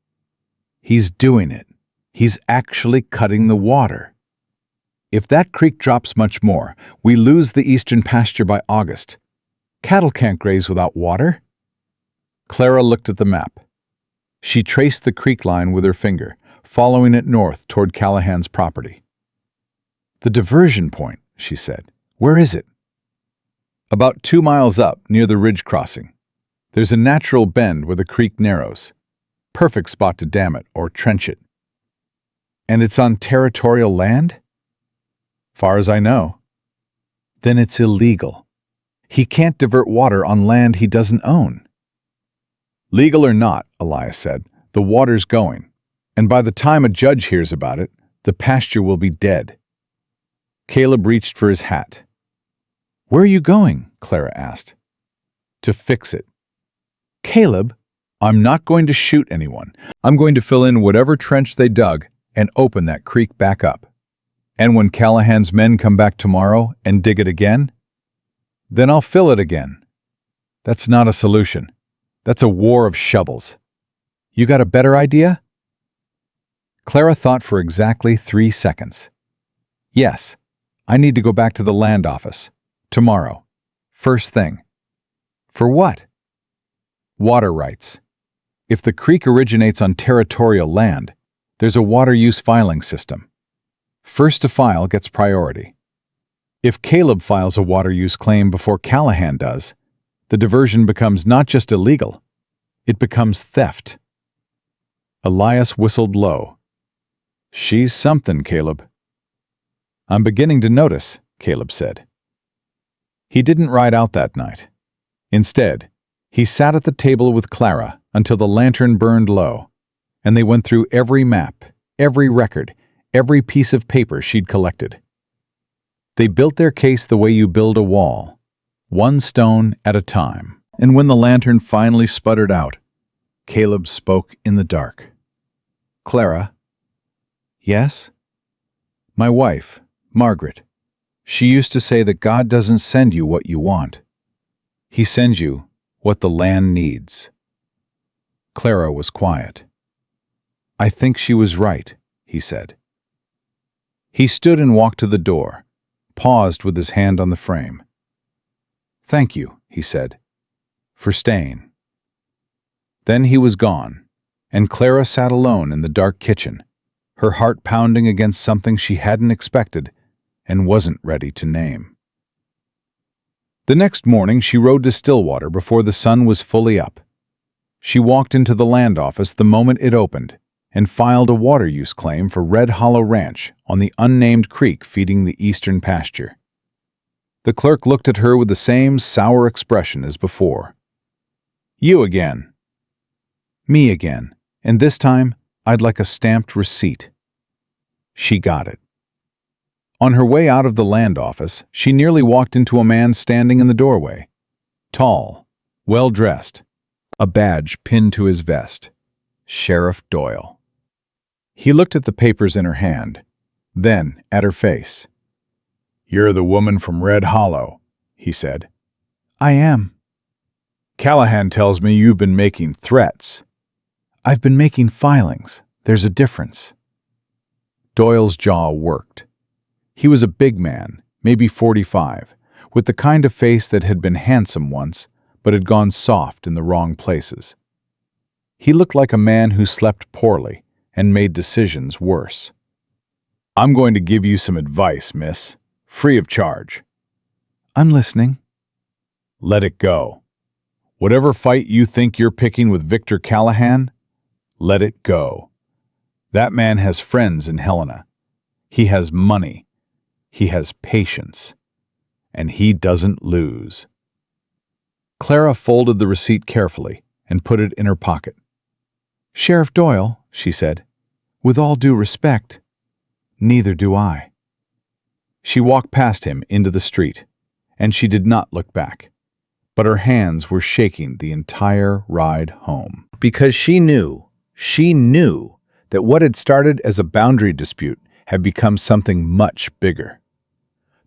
"He's doing it. He's actually cutting the water." if that creek drops much more, we lose the eastern pasture by August. Cattle can't graze without water." Clara looked at the map. She traced the creek line with her finger, following it north toward Callahan's property. "The diversion point," she said. "Where is it?" "About 2 miles up, near the ridge crossing. There's a natural bend where the creek narrows. Perfect spot to dam it or trench it." "And it's on territorial land?" "Far as I know." "Then it's illegal. He can't divert water on land he doesn't own." "Legal or not," Elias said, "the water's going. And by the time a judge hears about it, the pasture will be dead." Caleb reached for his hat. "Where are you going?" Clara asked. "To fix it." "Caleb, I'm not going to shoot anyone. I'm going to fill in whatever trench they dug and open that creek back up. And when Callahan's men come back tomorrow and dig it again, then I'll fill it again." "That's not a solution. That's a war of shovels. You got a better idea?" Clara thought for exactly 3 seconds. "Yes, I need to go back to the land office. Tomorrow. First thing." "For what?" "Water rights. If the creek originates on territorial land, there's a water use filing system. First to file gets priority. If Caleb files a water use claim before Callahan does, the diversion becomes not just illegal, it becomes theft." Elias whistled low. "She's something, Caleb." "I'm beginning to notice," Caleb said. He didn't ride out that night. Instead, he sat at the table with Clara until the lantern burned low, and they went through every map, every record, every piece of paper she'd collected. They built their case the way you build a wall, one stone at a time. And when the lantern finally sputtered out, Caleb spoke in the dark. "Clara." "Yes?" "My wife, Margaret. She used to say that God doesn't send you what you want. He sends you what the land needs." Clara was quiet. "I think she was right," he said. He stood and walked to the door, paused with his hand on the frame. "Thank you," he said, "for staying." Then he was gone, and Clara sat alone in the dark kitchen, her heart pounding against something she hadn't expected and wasn't ready to name. The next morning she rode to Stillwater before the sun was fully up. She walked into the land office the moment it opened and filed a water use claim for Red Hollow Ranch on the unnamed creek feeding the eastern pasture. The clerk looked at her with the same sour expression as before. "You again." "Me again, and this time I'd like a stamped receipt." She got it. On her way out of the land office, she nearly walked into a man standing in the doorway. Tall, well-dressed, a badge pinned to his vest. Sheriff Doyle. He looked at the papers in her hand, then at her face. "You're the woman from Red Hollow," he said. "I am." "Callahan tells me you've been making threats." "I've been making filings. There's a difference." Doyle's jaw worked. He was a big man, maybe 45, with the kind of face that had been handsome once, but had gone soft in the wrong places. He looked like a man who slept poorly and made decisions worse. "I'm going to give you some advice, miss, free of charge." "I'm listening." "Let it go. Whatever fight you think you're picking with Victor Callahan, let it go. That man has friends in Helena. He has money. He has patience. And he doesn't lose." Clara folded the receipt carefully and put it in her pocket. "Sheriff Doyle," she said, "with all due respect, neither do I." She walked past him into the street, and she did not look back, but her hands were shaking the entire ride home. Because she knew that what had started as a boundary dispute had become something much bigger.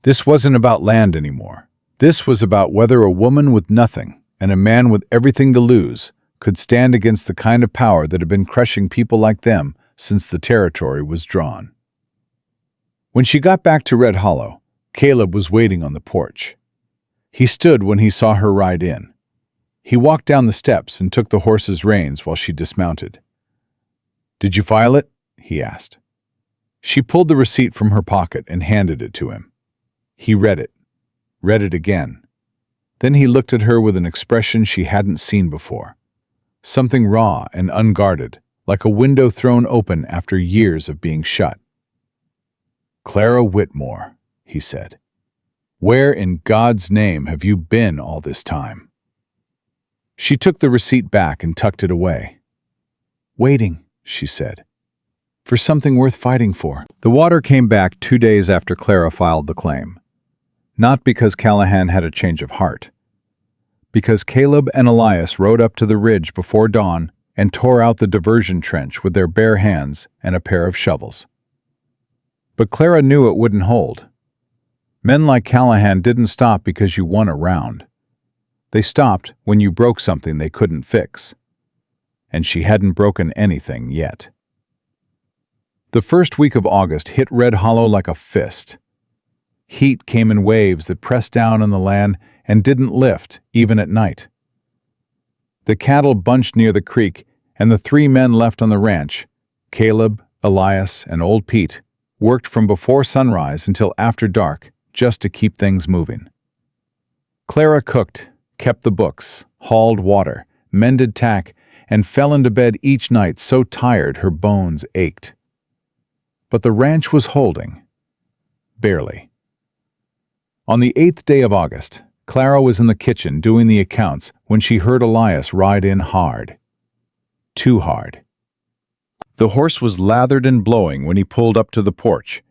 This wasn't about land anymore. This was about whether a woman with nothing and a man with everything to lose could stand against the kind of power that had been crushing people like them since the territory was drawn. When she got back to Red Hollow, Caleb was waiting on the porch. He stood when he saw her ride in. He walked down the steps and took the horse's reins while she dismounted. "Did you file it?" he asked. She pulled the receipt from her pocket and handed it to him. He read it again. Then he looked at her with an expression she hadn't seen before. Something raw and unguarded, like a window thrown open after years of being shut. "Clara Whitmore," he said. "Where in God's name have you been all this time?" She took the receipt back and tucked it away. "Waiting," she said, "for something worth fighting for." The water came back 2 days after Clara filed the claim. Not because Callahan had a change of heart. Because Caleb and Elias rode up to the ridge before dawn and tore out the diversion trench with their bare hands and a pair of shovels. But Clara knew it wouldn't hold. Men like Callahan didn't stop because you won a round. They stopped when you broke something they couldn't fix. And she hadn't broken anything yet. The first week of August hit Red Hollow like a fist. Heat came in waves that pressed down on the land and didn't lift, even at night. The cattle bunched near the creek, and the 3 men left on the ranch, Caleb, Elias, and old Pete, worked from before sunrise until after dark just to keep things moving. Clara cooked, kept the books, hauled water, mended tack, and fell into bed each night so tired her bones ached. But the ranch was holding. Barely. On the 8th day of August, Clara was in the kitchen doing the accounts when she heard Elias ride in hard. Too hard. The horse was lathered and blowing when he pulled up to the porch,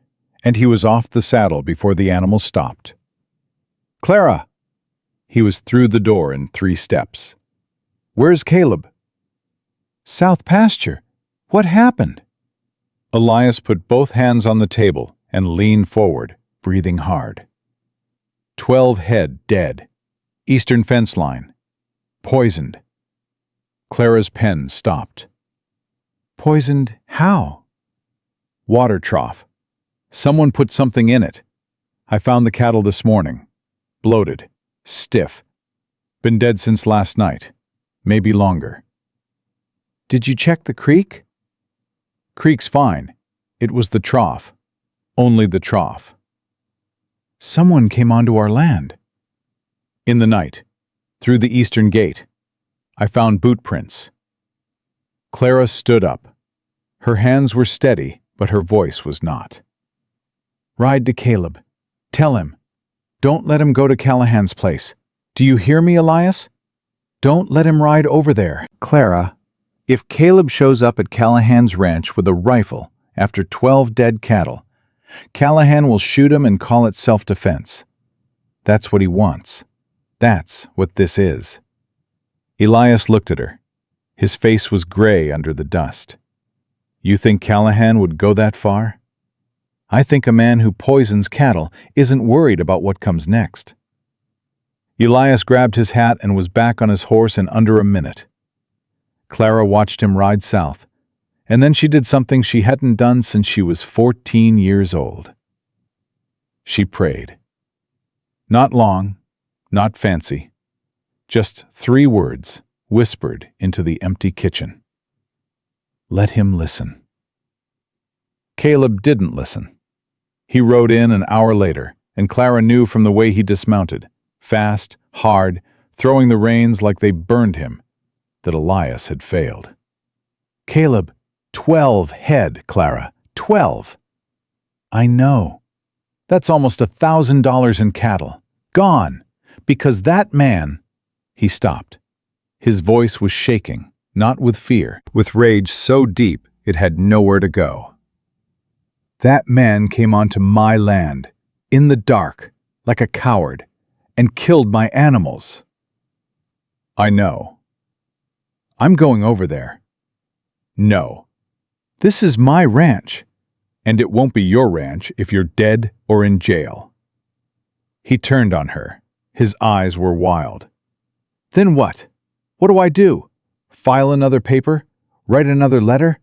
and he was off the saddle before the animal stopped. "Clara!" He was through the door in 3 steps. "Where's Caleb?" "South pasture. What happened?" Elias put both hands on the table and leaned forward, breathing hard. 12 head dead. Eastern fence line. Poisoned. Clara's pen stopped. "Poisoned how?" "Water trough. Someone put something in it. I found the cattle this morning. Bloated. Stiff. Been dead since last night. Maybe longer." "Did you check the creek?" "Creek's fine. It was the trough. Only the trough." "Someone came onto our land." "In the night. Through the eastern gate. I found boot prints." Clara stood up. Her hands were steady, but her voice was not. "Ride to Caleb. Tell him. Don't let him go to Callahan's place. Do you hear me, Elias? Don't let him ride over there." "Clara, if Caleb shows up at Callahan's ranch with a rifle after 12 dead cattle, Callahan will shoot him and call it self-defense. That's what he wants. That's what this is." Elias looked at her. His face was gray under the dust. "You think Callahan would go that far?" "I think a man who poisons cattle isn't worried about what comes next." Elias grabbed his hat and was back on his horse in under a minute. Clara watched him ride south, and then she did something she hadn't done since she was 14 years old. She prayed. Not long, not fancy, just 3 words whispered into the empty kitchen. "Let him listen." Caleb didn't listen. He rode in an hour later, and Clara knew from the way he dismounted, fast, hard, throwing the reins like they burned him, that Elias had failed. "Caleb, 12 head, Clara, 12. "I know. That's almost $1,000 in cattle. Gone. Because that man—" He stopped. His voice was shaking, not with fear, with rage so deep it had nowhere to go. "That man came onto my land, in the dark, like a coward, and killed my animals." "I know." "I'm going over there." "No. This is my ranch, and it won't be your ranch if you're dead or in jail." He turned on her. His eyes were wild. "Then what? What do I do? File another paper? Write another letter?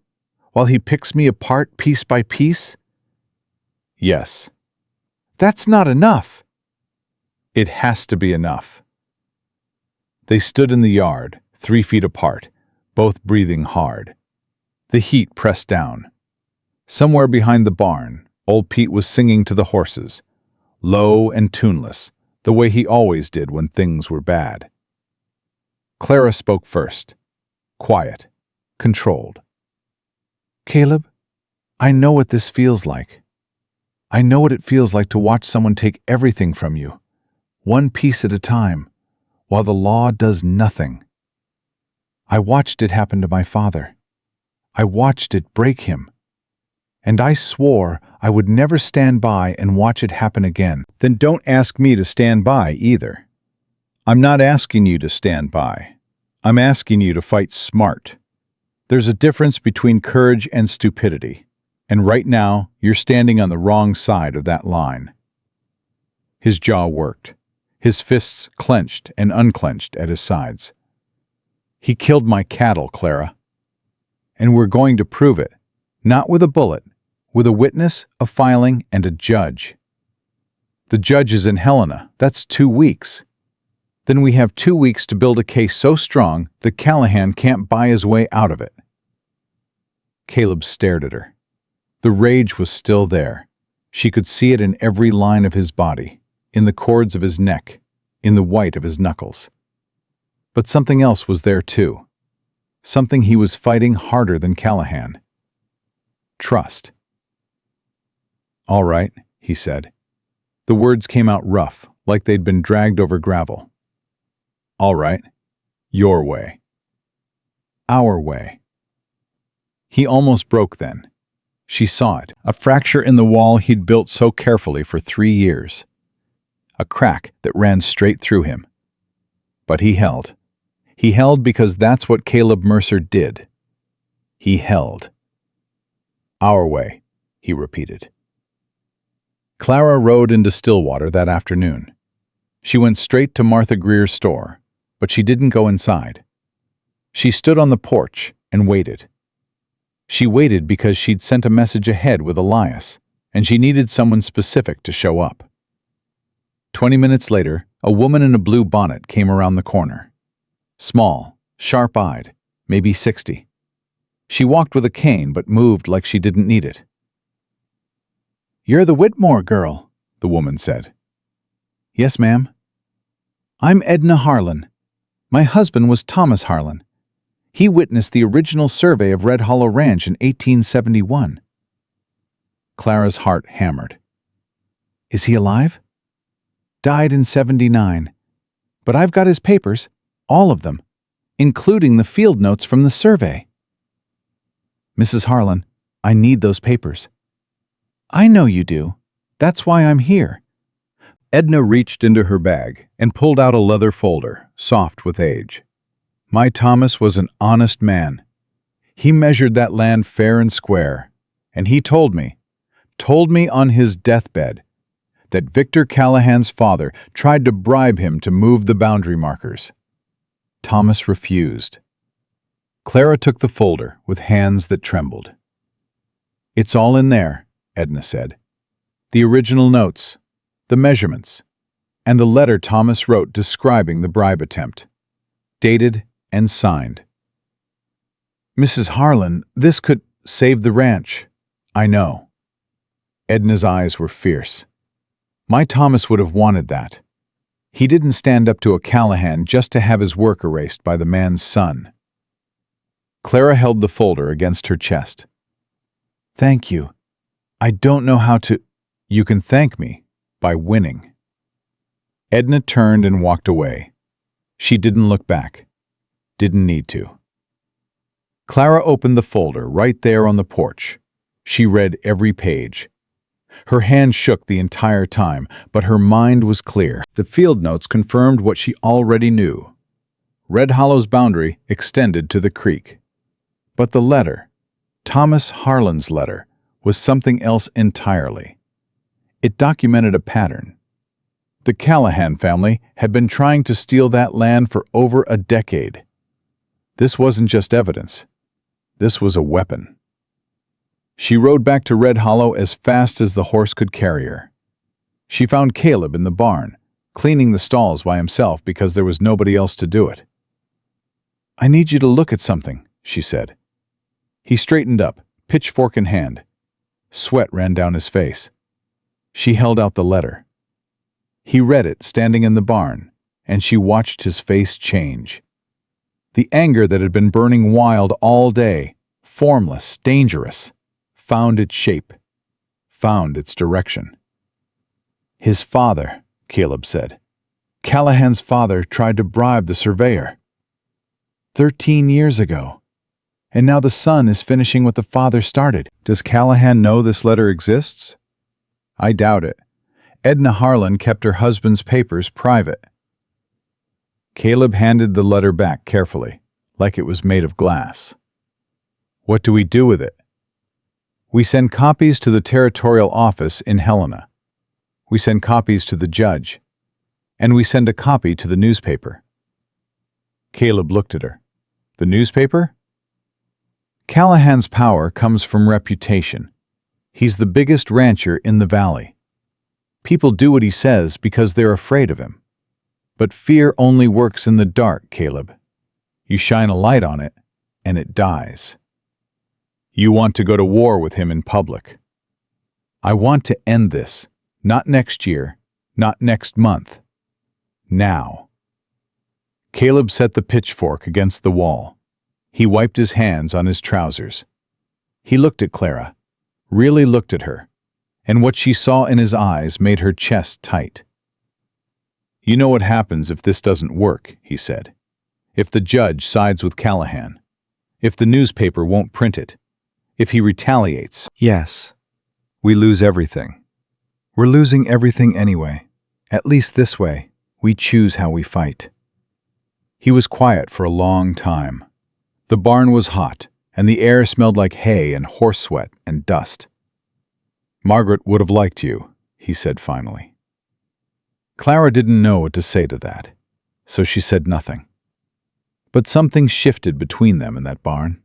While he picks me apart piece by piece?" Yes. That's not enough. It has to be enough. They stood in the yard, 3 feet apart, both breathing hard. The heat pressed down. Somewhere behind the barn, old Pete was singing to the horses, low and tuneless, the way he always did when things were bad. Clara spoke first, quiet, controlled. Caleb, I know what this feels like. I know what it feels like to watch someone take everything from you, one piece at a time, while the law does nothing. I watched it happen to my father. I watched it break him. And I swore I would never stand by and watch it happen again. Then don't ask me to stand by either. I'm not asking you to stand by. I'm asking you to fight smart. There's a difference between courage and stupidity, and right now you're standing on the wrong side of that line. His jaw worked, his fists clenched and unclenched at his sides. He killed my cattle, Clara. And we're going to prove it, not with a bullet, with a witness, a filing, and a judge. The judge is in Helena. That's 2 weeks. Then we have 2 weeks to build a case so strong that Callahan can't buy his way out of it. Caleb stared at her. The rage was still there. She could see it in every line of his body, in the cords of his neck, in the white of his knuckles. But something else was there too. Something he was fighting harder than Callahan. Trust. All right, he said. The words came out rough, like they'd been dragged over gravel. All right. Your way. Our way. He almost broke then. She saw it, a fracture in the wall he'd built so carefully for 3 years. A crack that ran straight through him. But he held. He held because that's what Caleb Mercer did. He held. Our way, he repeated. Clara rode into Stillwater that afternoon. She went straight to Martha Greer's store, but she didn't go inside. She stood on the porch and waited. She waited because she'd sent a message ahead with Elias, and she needed someone specific to show up. 20 minutes later, a woman in a blue bonnet came around the corner. Small, sharp-eyed, maybe 60. She walked with a cane but moved like she didn't need it. "You're the Whitmore girl," the woman said. "Yes, ma'am." "I'm Edna Harlan. My husband was Thomas Harlan. He witnessed the original survey of Red Hollow Ranch in 1871. Clara's heart hammered. "Is he alive?" "Died in 79. But I've got his papers, all of them, including the field notes from the survey." "Mrs. Harlan, I need those papers." "I know you do. That's why I'm here." Edna reached into her bag and pulled out a leather folder, soft with age. My Thomas was an honest man. He measured that land fair and square, and he told me on his deathbed, that Victor Callahan's father tried to bribe him to move the boundary markers. Thomas refused. Clara took the folder with hands that trembled. "It's all in there," Edna said. "The original notes, the measurements, and the letter Thomas wrote describing the bribe attempt. Dated and signed." "Mrs. Harlan, this could save the ranch." "I know." Edna's eyes were fierce. "My Thomas would have wanted that. He didn't stand up to a Callahan just to have his work erased by the man's son." Clara held the folder against her chest. "Thank you. I don't know how to—" "You can thank me by winning." Edna turned and walked away. She didn't look back. Didn't need to. Clara opened the folder right there on the porch. She read every page. Her hand shook the entire time, but her mind was clear. The field notes confirmed what she already knew. Red Hollow's boundary extended to the creek. But the letter, Thomas Harlan's letter, was something else entirely. It documented a pattern. The Callahan family had been trying to steal that land for over a decade. This wasn't just evidence. This was a weapon. She rode back to Red Hollow as fast as the horse could carry her. She found Caleb in the barn, cleaning the stalls by himself because there was nobody else to do it. "I need you to look at something," she said. He straightened up, pitchfork in hand. Sweat ran down his face. She held out the letter. He read it standing in the barn, and she watched his face change. The anger that had been burning wild all day, formless, dangerous, found its shape, found its direction. "His father," Caleb said. "Callahan's father tried to bribe the surveyor. 13 years ago. And now the son is finishing what the father started." "Does Callahan know this letter exists?" "I doubt it. Edna Harlan kept her husband's papers private." Caleb handed the letter back carefully, like it was made of glass. "What do we do with it?" "We send copies to the territorial office in Helena. We send copies to the judge. And we send a copy to the newspaper." Caleb looked at her. "The newspaper?" "Callahan's power comes from reputation. He's the biggest rancher in the valley. People do what he says because they're afraid of him. But fear only works in the dark, Caleb. You shine a light on it, and it dies. You want to go to war with him in public. I want to end this, not next year, not next month. Now." Caleb set the pitchfork against the wall. He wiped his hands on his trousers. He looked at Clara, really looked at her, and what she saw in his eyes made her chest tight. "You know what happens if this doesn't work," he said. "If the judge sides with Callahan. If the newspaper won't print it. If he retaliates." "Yes. We lose everything. We're losing everything anyway. At least this way, we choose how we fight." He was quiet for a long time. The barn was hot, and the air smelled like hay and horse sweat and dust. "Margaret would have liked you," he said finally. Clara didn't know what to say to that, so she said nothing. But something shifted between them in that barn.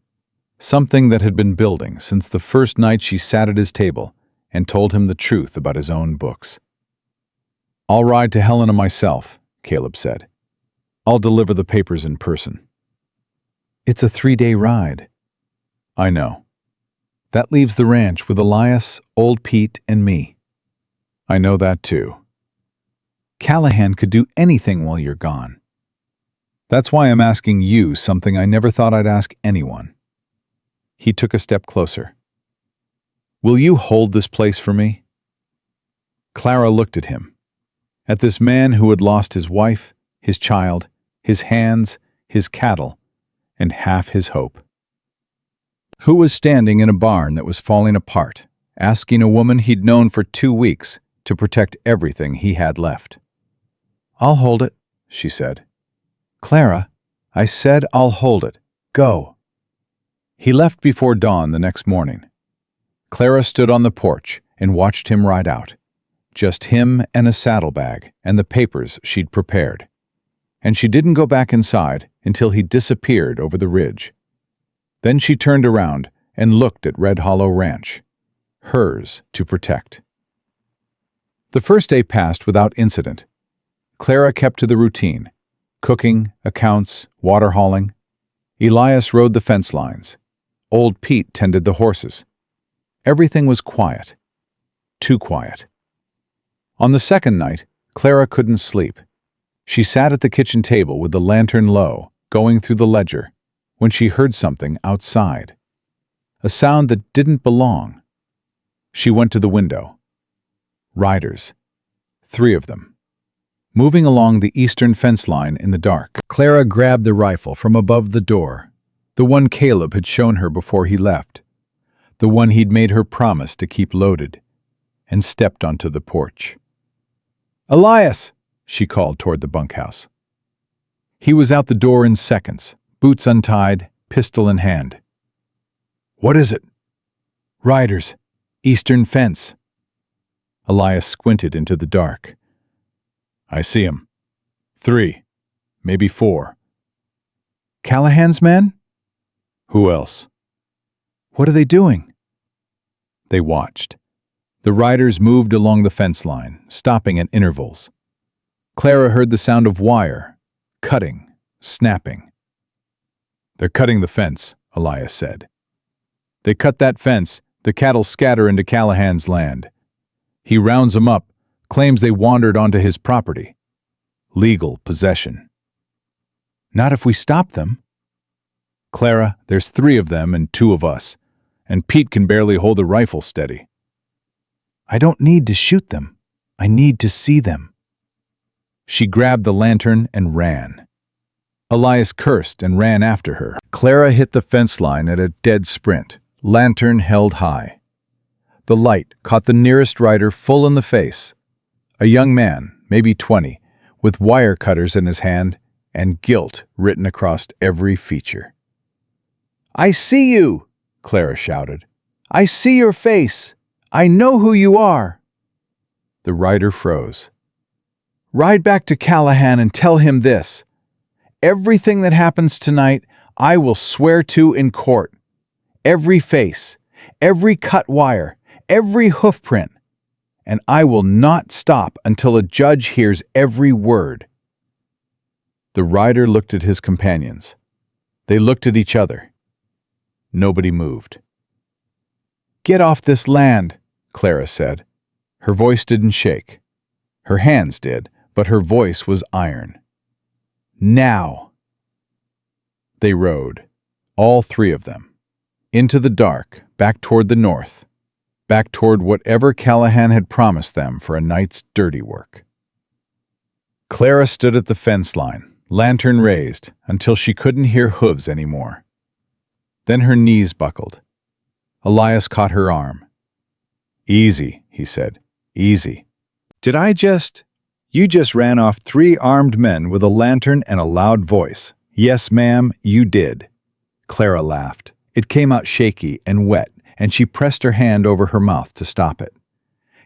Something that had been building since the first night she sat at his table and told him the truth about his own books. "I'll ride to Helena myself," Caleb said. "I'll deliver the papers in person." "It's a 3-day ride." "I know. That leaves the ranch with Elias, old Pete, and me." "I know that too." "Callahan could do anything while you're gone." "That's why I'm asking you something I never thought I'd ask anyone." He took a step closer. "Will you hold this place for me?" Clara looked at him, at this man who had lost his wife, his child, his hands, his cattle, and half his hope. Who was standing in a barn that was falling apart, asking a woman he'd known for 2 weeks to protect everything he had left. "I'll hold it," she said. "Clara, I said I'll hold it. Go." He left before dawn the next morning. Clara stood on the porch and watched him ride out. Just him and a saddlebag and the papers she'd prepared. And she didn't go back inside until he disappeared over the ridge. Then she turned around and looked at Red Hollow Ranch, hers to protect. The first day passed without incident. Clara kept to the routine: cooking, accounts, water hauling. Elias rode the fence lines. Old Pete tended the horses. Everything was quiet. Too quiet. On the second night, Clara couldn't sleep. She sat at the kitchen table with the lantern low, going through the ledger, when she heard something outside. A sound that didn't belong. She went to the window. Riders. 3 of them. Moving along the eastern fence line in the dark. Clara grabbed the rifle from above the door, the one Caleb had shown her before he left, the one he'd made her promise to keep loaded, and stepped onto the porch. "Elias!" she called toward the bunkhouse. He was out the door in seconds, boots untied, pistol in hand. "What is it?" "Riders. Eastern fence." Elias squinted into the dark. "I see 'em. 3, maybe 4. "Callahan's men?" "Who else?" "What are they doing?" They watched. The riders moved along the fence line, stopping at intervals. Clara heard the sound of wire, cutting, snapping. "They're cutting the fence," Elias said. "They cut that fence, the cattle scatter into Callahan's land. He rounds them up, claims they wandered onto his property. Legal possession." "Not if we stop them." "Clara, there's 3 of them and 2 of us, and Pete can barely hold a rifle steady." "I don't need to shoot them. I need to see them." She grabbed the lantern and ran. Elias cursed and ran after her. Clara hit the fence line at a dead sprint, lantern held high. The light caught the nearest rider full in the face. A young man, maybe 20, with wire cutters in his hand and guilt written across every feature. "I see you!" Clara shouted. "I see your face! I know who you are!" The rider froze. "Ride back to Callahan and tell him this. Everything that happens tonight, I will swear to in court. Every face, every cut wire, every hoof print. And I will not stop until a judge hears every word." The rider looked at his companions. They looked at each other. Nobody moved. "Get off this land," Clara said. Her voice didn't shake. Her hands did, but her voice was iron. "Now." They rode, all 3 of them, into the dark, back toward the north, back toward whatever Callahan had promised them for a night's dirty work. Clara stood at the fence line, lantern raised, until she couldn't hear hooves anymore. Then her knees buckled. Elias caught her arm. "Easy," he said. "Easy." You just ran off 3 armed men with a lantern and a loud voice." "Yes, ma'am, you did." Clara laughed. It came out shaky and wet, and she pressed her hand over her mouth to stop it.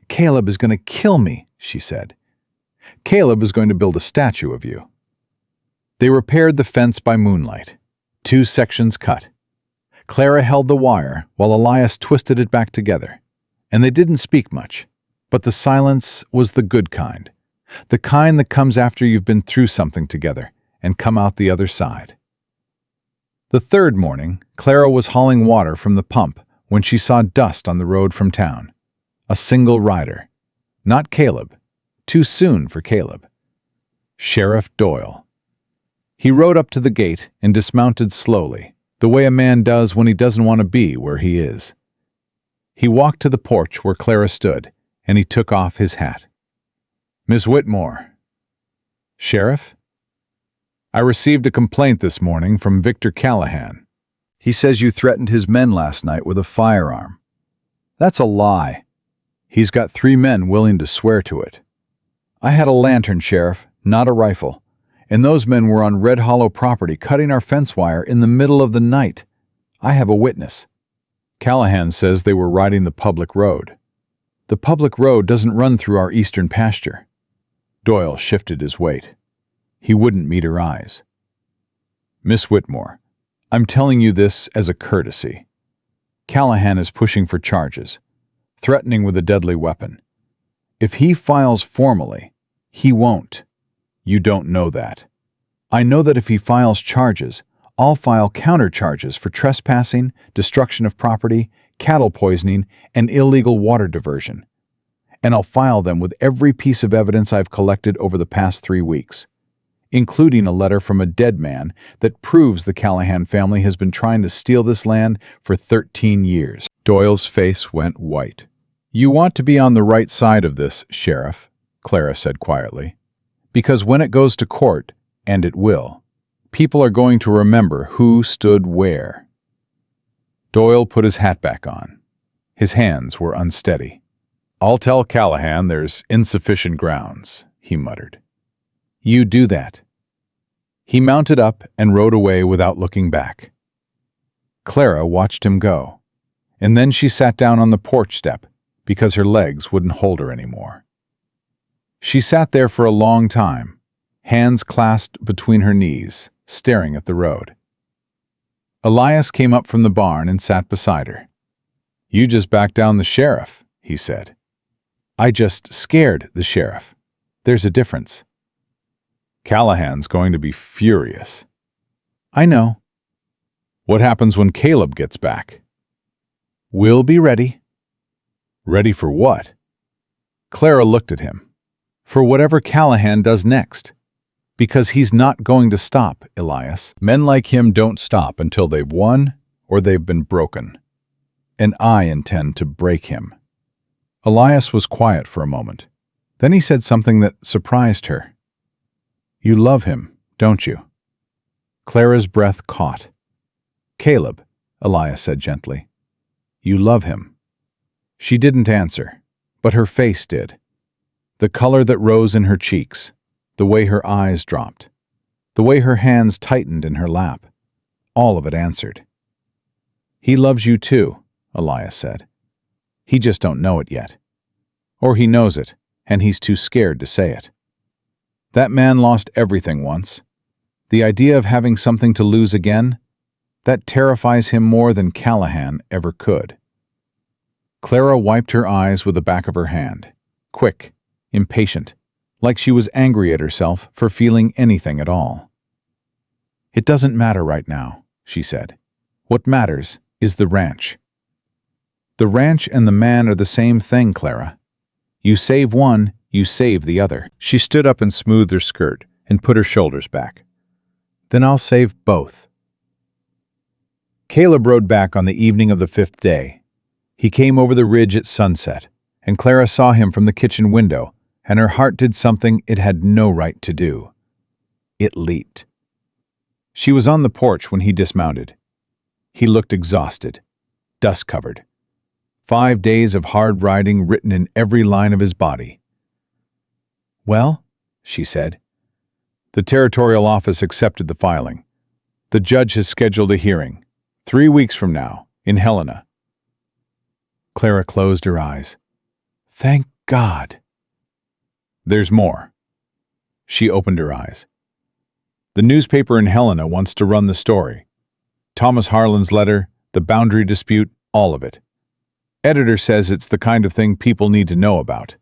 "Caleb is going to kill me," she said. "Caleb is going to build a statue of you." They repaired the fence by moonlight. 2 sections cut. Clara held the wire while Elias twisted it back together, and they didn't speak much, but the silence was the good kind, the kind that comes after you've been through something together and come out the other side. The 3rd morning, Clara was hauling water from the pump when she saw dust on the road from town. A single rider. Not Caleb. Too soon for Caleb. Sheriff Doyle. He rode up to the gate and dismounted slowly, the way a man does when he doesn't want to be where he is. He walked to the porch where Clara stood, and he took off his hat. "Miss Whitmore." "Sheriff?" "I received a complaint this morning from Victor Callahan. He says you threatened his men last night with a firearm." "That's a lie. He's got 3 men willing to swear to it." "I had a lantern, Sheriff, not a rifle, and those men were on Red Hollow property cutting our fence wire in the middle of the night. I have a witness." "Callahan says they were riding the public road." "The public road doesn't run through our eastern pasture." Doyle shifted his weight. He wouldn't meet her eyes. "Miss Whitmore, I'm telling you this as a courtesy. Callahan is pushing for charges, threatening with a deadly weapon. If he files formally, he won't. You don't know that. I know that if he files charges, I'll file countercharges for trespassing, destruction of property, cattle poisoning, and illegal water diversion. And I'll file them with every piece of evidence I've collected over the past 3 weeks, including a letter from a dead man that proves the Callahan family has been trying to steal this land for 13 years. Doyle's face went white. "You want to be on the right side of this, Sheriff," Clara said quietly, "because when it goes to court, and it will, people are going to remember who stood where." Doyle put his hat back on. His hands were unsteady. "I'll tell Callahan there's insufficient grounds," he muttered. "You do that." He mounted up and rode away without looking back. Clara watched him go, and then she sat down on the porch step because her legs wouldn't hold her anymore. She sat there for a long time, hands clasped between her knees, staring at the road. Elias came up from the barn and sat beside her. "You just backed down the sheriff," he said. "I just scared the sheriff. There's a difference." "Callahan's going to be furious." "I know." "What happens when Caleb gets back?" "We'll be ready." "Ready for what?" Clara looked at him. "For whatever Callahan does next. Because he's not going to stop, Elias. Men like him don't stop until they've won or they've been broken. And I intend to break him." Elias was quiet for a moment. Then he said something that surprised her. "You love him, don't you?" Clara's breath caught. "Caleb," Elias said gently. "You love him." She didn't answer, but her face did. The color that rose in her cheeks, the way her eyes dropped, the way her hands tightened in her lap, all of it answered. "He loves you too," Elias said. "He just don't know it yet. Or he knows it, and he's too scared to say it. That man lost everything once. The idea of having something to lose again, that terrifies him more than Callahan ever could." Clara wiped her eyes with the back of her hand, quick, impatient, like she was angry at herself for feeling anything at all. "It doesn't matter right now," she said. "What matters is the ranch." "The ranch and the man are the same thing, Clara. You save one, you save the other." She stood up and smoothed her skirt and put her shoulders back. "Then I'll save both." Caleb rode back on the evening of the 5th day. He came over the ridge at sunset, and Clara saw him from the kitchen window, and her heart did something it had no right to do. It leaped. She was on the porch when he dismounted. He looked exhausted, dust-covered. 5 days of hard riding written in every line of his body. "Well," she said. "The territorial office accepted the filing. The judge has scheduled a hearing, 3 weeks from now, in Helena." Clara closed her eyes. "Thank God." "There's more." She opened her eyes. "The newspaper in Helena wants to run the story. Thomas Harlan's letter, the boundary dispute, all of it. Editor says it's the kind of thing people need to know about."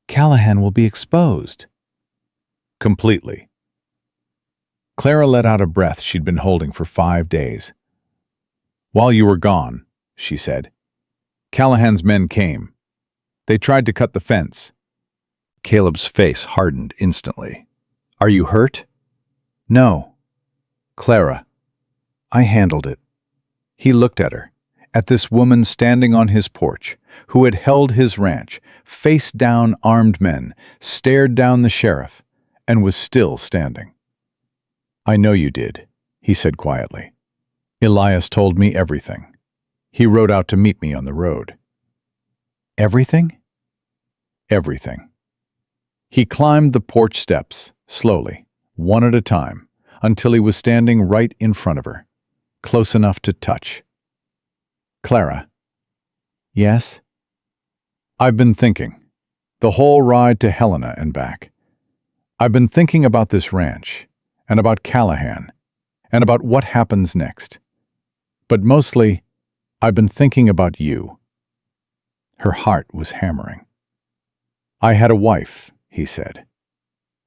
"Callahan will be exposed." "Completely." Clara let out a breath she'd been holding for 5 days. "While you were gone," she said, "Callahan's men came. They tried to cut the fence." Caleb's face hardened instantly. "Are you hurt?" "No." "Clara, I handled it." He looked at her, at this woman standing on his porch, who had held his ranch, faced down armed men, stared down the sheriff, and was still standing. "I know you did," he said quietly. "Elias told me everything. He rode out to meet me on the road." "Everything?" "Everything." He climbed the porch steps, slowly, one at a time, until he was standing right in front of her, close enough to touch. "Clara." "Yes?" "I've been thinking, the whole ride to Helena and back. I've been thinking about this ranch, and about Callahan, and about what happens next. But mostly, I've been thinking about you." Her heart was hammering. "I had a wife," he said.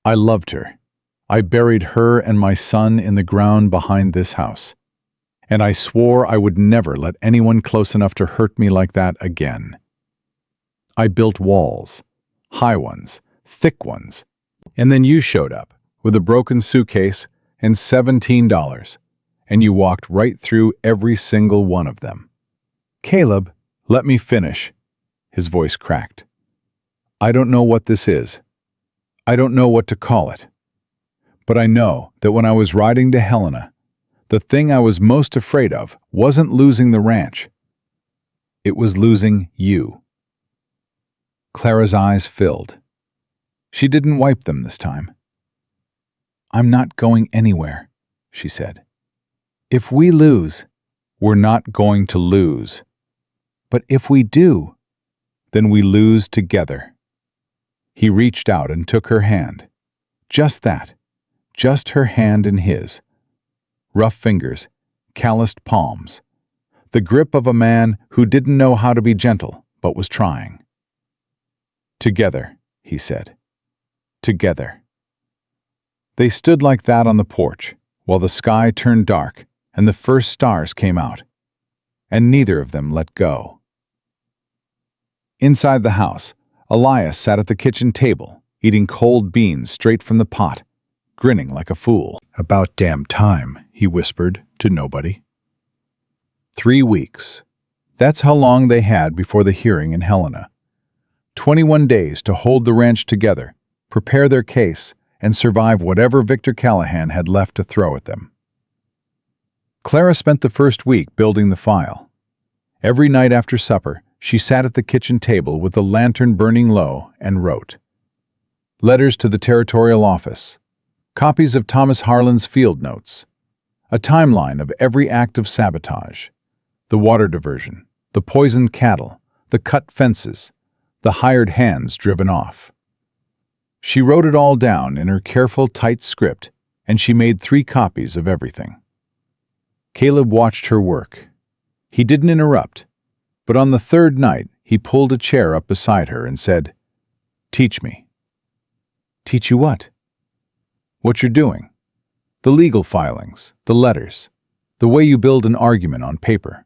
"I loved her. I buried her and my son in the ground behind this house. And I swore I would never let anyone close enough to hurt me like that again. I built walls, high ones, thick ones, and then you showed up with a broken suitcase and $17, and you walked right through every single one of them." "Caleb, let me finish." His voice cracked. "I don't know what this is. I don't know what to call it. But I know that when I was riding to Helena, the thing I was most afraid of wasn't losing the ranch. It was losing you." Clara's eyes filled. She didn't wipe them this time. "I'm not going anywhere," she said. "If we lose, we're not going to lose. But if we do, then we lose together." He reached out and took her hand. Just that, just her hand in his. Rough fingers, calloused palms, the grip of a man who didn't know how to be gentle, but was trying. "Together," he said. "Together." They stood like that on the porch, while the sky turned dark and the first stars came out, and neither of them let go. Inside the house, Elias sat at the kitchen table, eating cold beans straight from the pot, grinning like a fool. "About damn time," he whispered to nobody. 3 weeks. That's how long they had before the hearing in Helena. 21 days to hold the ranch together, prepare their case, and survive whatever Victor Callahan had left to throw at them. Clara spent the first week building the file. Every night after supper, she sat at the kitchen table with the lantern burning low and wrote. Letters to the territorial office, copies of Thomas Harlan's field notes, a timeline of every act of sabotage, the water diversion, the poisoned cattle, the cut fences, the hired hands driven off. She wrote it all down in her careful, tight script, and she made 3 copies of everything. Caleb watched her work. He didn't interrupt, but on the 3rd night he pulled a chair up beside her and said, "Teach me." "Teach you what?" "What you're doing. The legal filings, the letters, the way you build an argument on paper."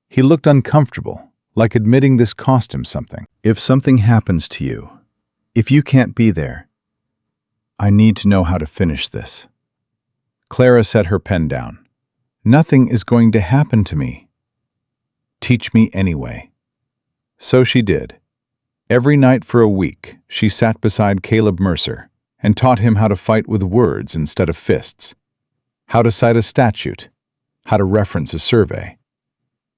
He looked uncomfortable, like admitting this cost him something. "If something happens to you, if you can't be there, I need to know how to finish this." Clara set her pen down. "Nothing is going to happen to me." "Teach me anyway." So she did. Every night for a week, she sat beside Caleb Mercer and taught him how to fight with words instead of fists, how to cite a statute, how to reference a survey,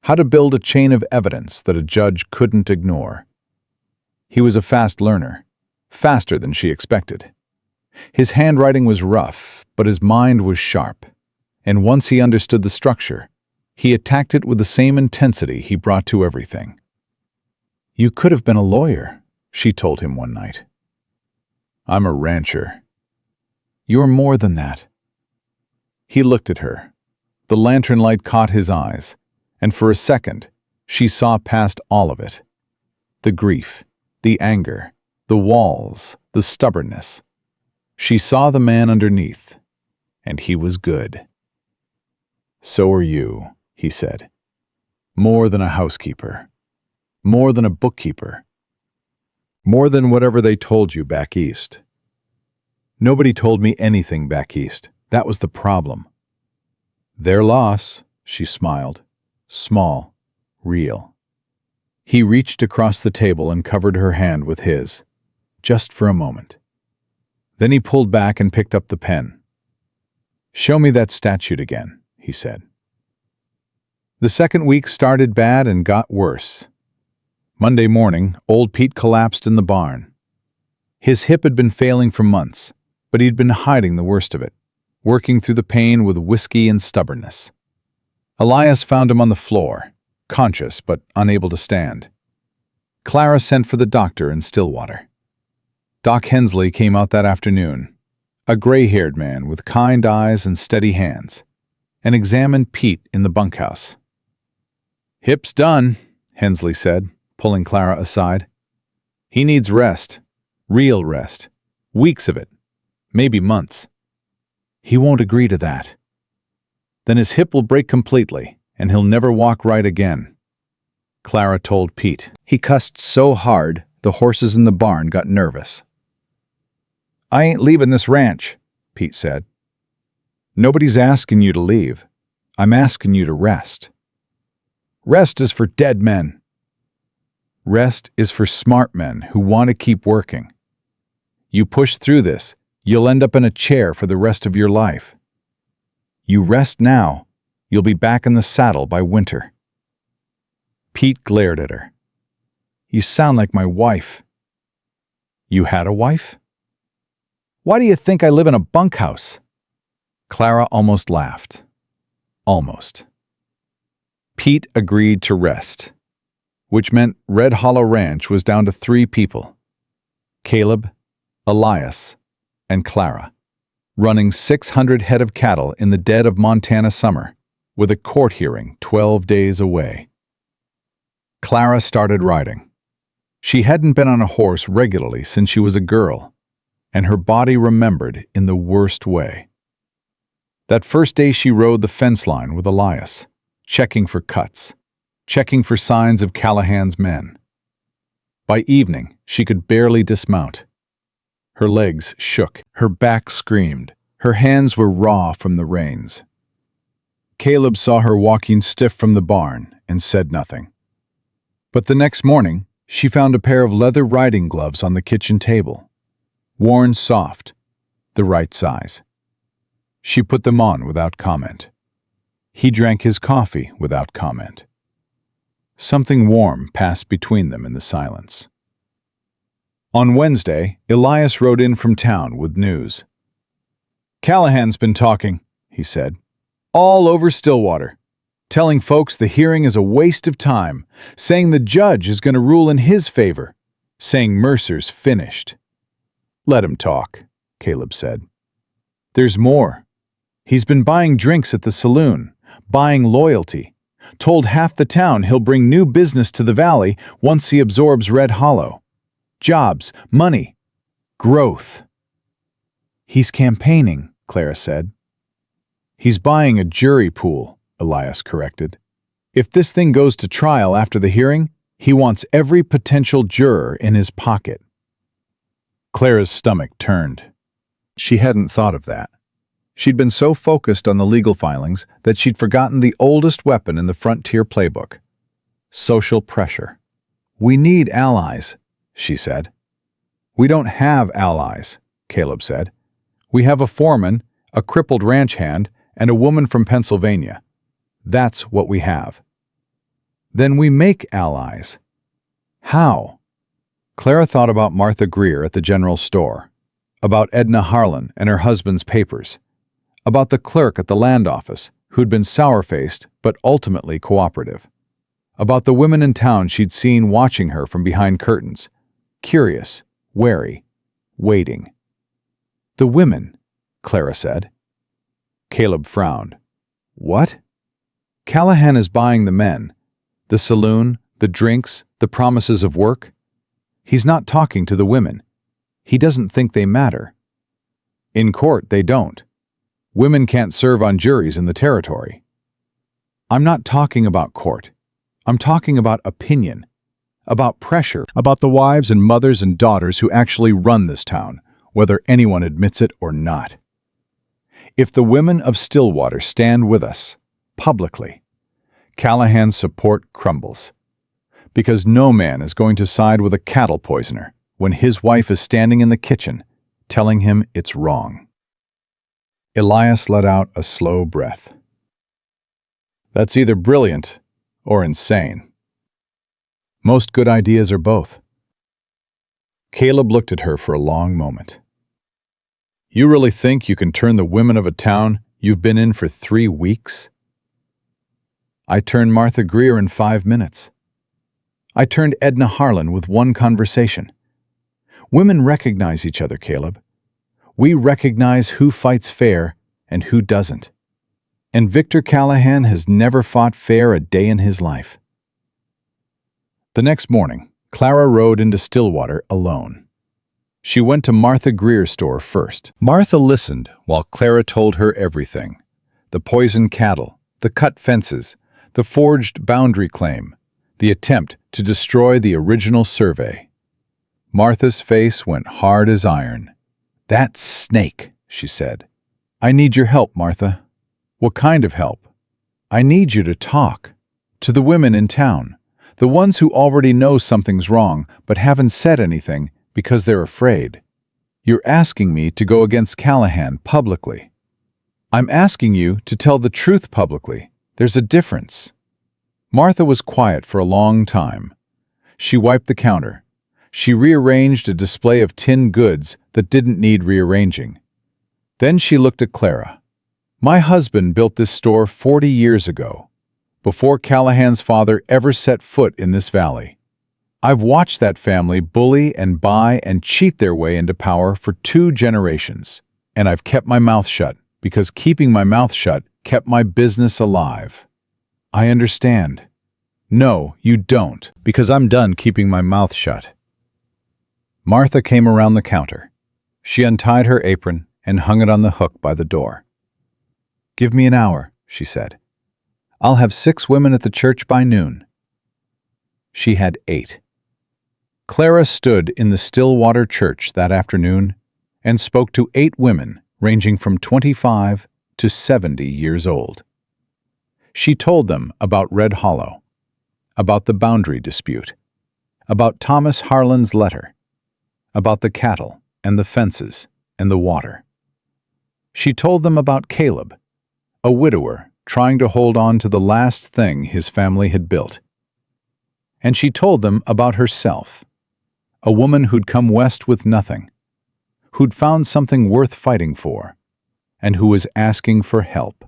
how to build a chain of evidence that a judge couldn't ignore. He was a fast learner, faster than she expected. His handwriting was rough, but his mind was sharp, and once he understood the structure, he attacked it with the same intensity he brought to everything. "You could have been a lawyer," she told him one night. "I'm a rancher." "You're more than that." He looked at her. The lantern light caught his eyes, and for a second, she saw past all of it. The grief, the anger, the walls, the stubbornness. She saw the man underneath, and he was good. "So are you," he said. "More than a housekeeper. More than a bookkeeper. More than whatever they told you back east." "Nobody told me anything back east. That was the problem." "Their loss," she smiled. Small, real. He reached across the table and covered her hand with his, just for a moment. Then he pulled back and picked up the pen. "Show me that statute again," he said. The second week started bad and got worse. Monday morning, old Pete collapsed in the barn. His hip had been failing for months, but he'd been hiding the worst of it, working through the pain with whiskey and stubbornness. Elias found him on the floor, conscious but unable to stand. Clara sent for the doctor in Stillwater. Doc Hensley came out that afternoon, a gray-haired man with kind eyes and steady hands, and examined Pete in the bunkhouse. "Hip's done," Hensley said, pulling Clara aside. "He needs rest, real rest, weeks of it, maybe months." "He won't agree to that." "Then his hip will break completely, and he'll never walk right again," Clara told Pete. He cussed so hard, the horses in the barn got nervous. "I ain't leaving this ranch," Pete said. "Nobody's asking you to leave. I'm asking you to rest." "Rest is for dead men." "Rest is for smart men who want to keep working. You push through this, you'll end up in a chair for the rest of your life. You rest now, you'll be back in the saddle by winter." Pete glared at her. "You sound like my wife." "You had a wife?" "Why do you think I live in a bunkhouse?" Clara almost laughed. Almost. Pete agreed to rest, which meant Red Hollow Ranch was down to 3 people: Caleb, Elias, and Clara, running 600 head of cattle in the dead of Montana summer, with a court hearing 12 days away. Clara started riding. She hadn't been on a horse regularly since she was a girl, and her body remembered in the worst way. That first day she rode the fence line with Elias, checking for cuts, checking for signs of Callahan's men. By evening, she could barely dismount. Her legs shook, her back screamed, her hands were raw from the reins. Caleb saw her walking stiff from the barn and said nothing. But the next morning, she found a pair of leather riding gloves on the kitchen table, worn soft, the right size. She put them on without comment. He drank his coffee without comment. Something warm passed between them in the silence. On Wednesday, Elias rode in from town with news. "Callahan's been talking," he said, "all over Stillwater, telling folks the hearing is a waste of time, saying the judge is going to rule in his favor, saying Mercer's finished." "Let him talk," Caleb said. "There's more. He's been buying drinks at the saloon, buying loyalty, told half the town he'll bring new business to the valley once he absorbs Red Hollow. Jobs, money, growth." "He's campaigning," Clara said. "He's buying a jury pool," Elias corrected. "If this thing goes to trial after the hearing, he wants every potential juror in his pocket." Clara's stomach turned. She hadn't thought of that. She'd been so focused on the legal filings that she'd forgotten the oldest weapon in the frontier playbook: social pressure. "We need allies," she said. "We don't have allies," Caleb said. "We have a foreman, a crippled ranch hand, and a woman from Pennsylvania. That's what we have." "Then we make allies." "How?" Clara thought about Martha Greer at the general store, about Edna Harlan and her husband's papers, about the clerk at the land office who'd been sour-faced but ultimately cooperative, about the women in town she'd seen watching her from behind curtains, curious, wary, waiting. "The women," Clara said. Caleb frowned. "What?" "Callahan is buying the men, the saloon, the drinks, the promises of work. He's not talking to the women. He doesn't think they matter. In court, they don't. Women can't serve on juries in the territory." "I'm not talking about court. I'm talking about opinion, about pressure, about the wives and mothers and daughters who actually run this town, whether anyone admits it or not. If the women of Stillwater stand with us, publicly, Callahan's support crumbles. Because no man is going to side with a cattle poisoner when his wife is standing in the kitchen telling him it's wrong." Elias let out a slow breath. "That's either brilliant or insane. Most good ideas are both." Caleb looked at her for a long moment. "You really think you can turn the women of a town you've been in for 3 weeks? I turned Martha Greer in 5 minutes. I turned Edna Harlan with one conversation. Women recognize each other, Caleb. We recognize who fights fair and who doesn't. And Victor Callahan has never fought fair a day in his life." The next morning, Clara rode into Stillwater alone. She went to Martha Greer's store first. Martha listened while Clara told her everything: the poisoned cattle, the cut fences, the forged boundary claim, the attempt to destroy the original survey. Martha's face went hard as iron. "That snake," she said. "I need your help, Martha." "What kind of help?" "I need you to talk. To the women in town, the ones who already know something's wrong but haven't said anything because they're afraid. You're asking me to go against Callahan publicly. I'm asking you to tell the truth publicly. There's a difference." Martha was quiet for a long time. She wiped the counter. She rearranged a display of tin goods that didn't need rearranging. Then she looked at Clara. "My husband built this store 40 years ago, before Callahan's father ever set foot in this valley. I've watched that family bully and buy and cheat their way into power for 2 generations, and I've kept my mouth shut because keeping my mouth shut kept my business alive. I understand. No, you don't, because I'm done keeping my mouth shut. Martha came around the counter. She untied her apron and hung it on the hook by the door. "Give me an hour," she said. "I'll have 6 women at the church by noon." She had 8. Clara stood in the Stillwater church that afternoon and spoke to 8 women ranging from 25 to 70 years old. She told them about Red Hollow, about the boundary dispute, about Thomas Harlan's letter, about the cattle and the fences and the water. She told them about Caleb, a widower trying to hold on to the last thing his family had built. And she told them about herself, a woman who'd come west with nothing, who'd found something worth fighting for, and who was asking for help.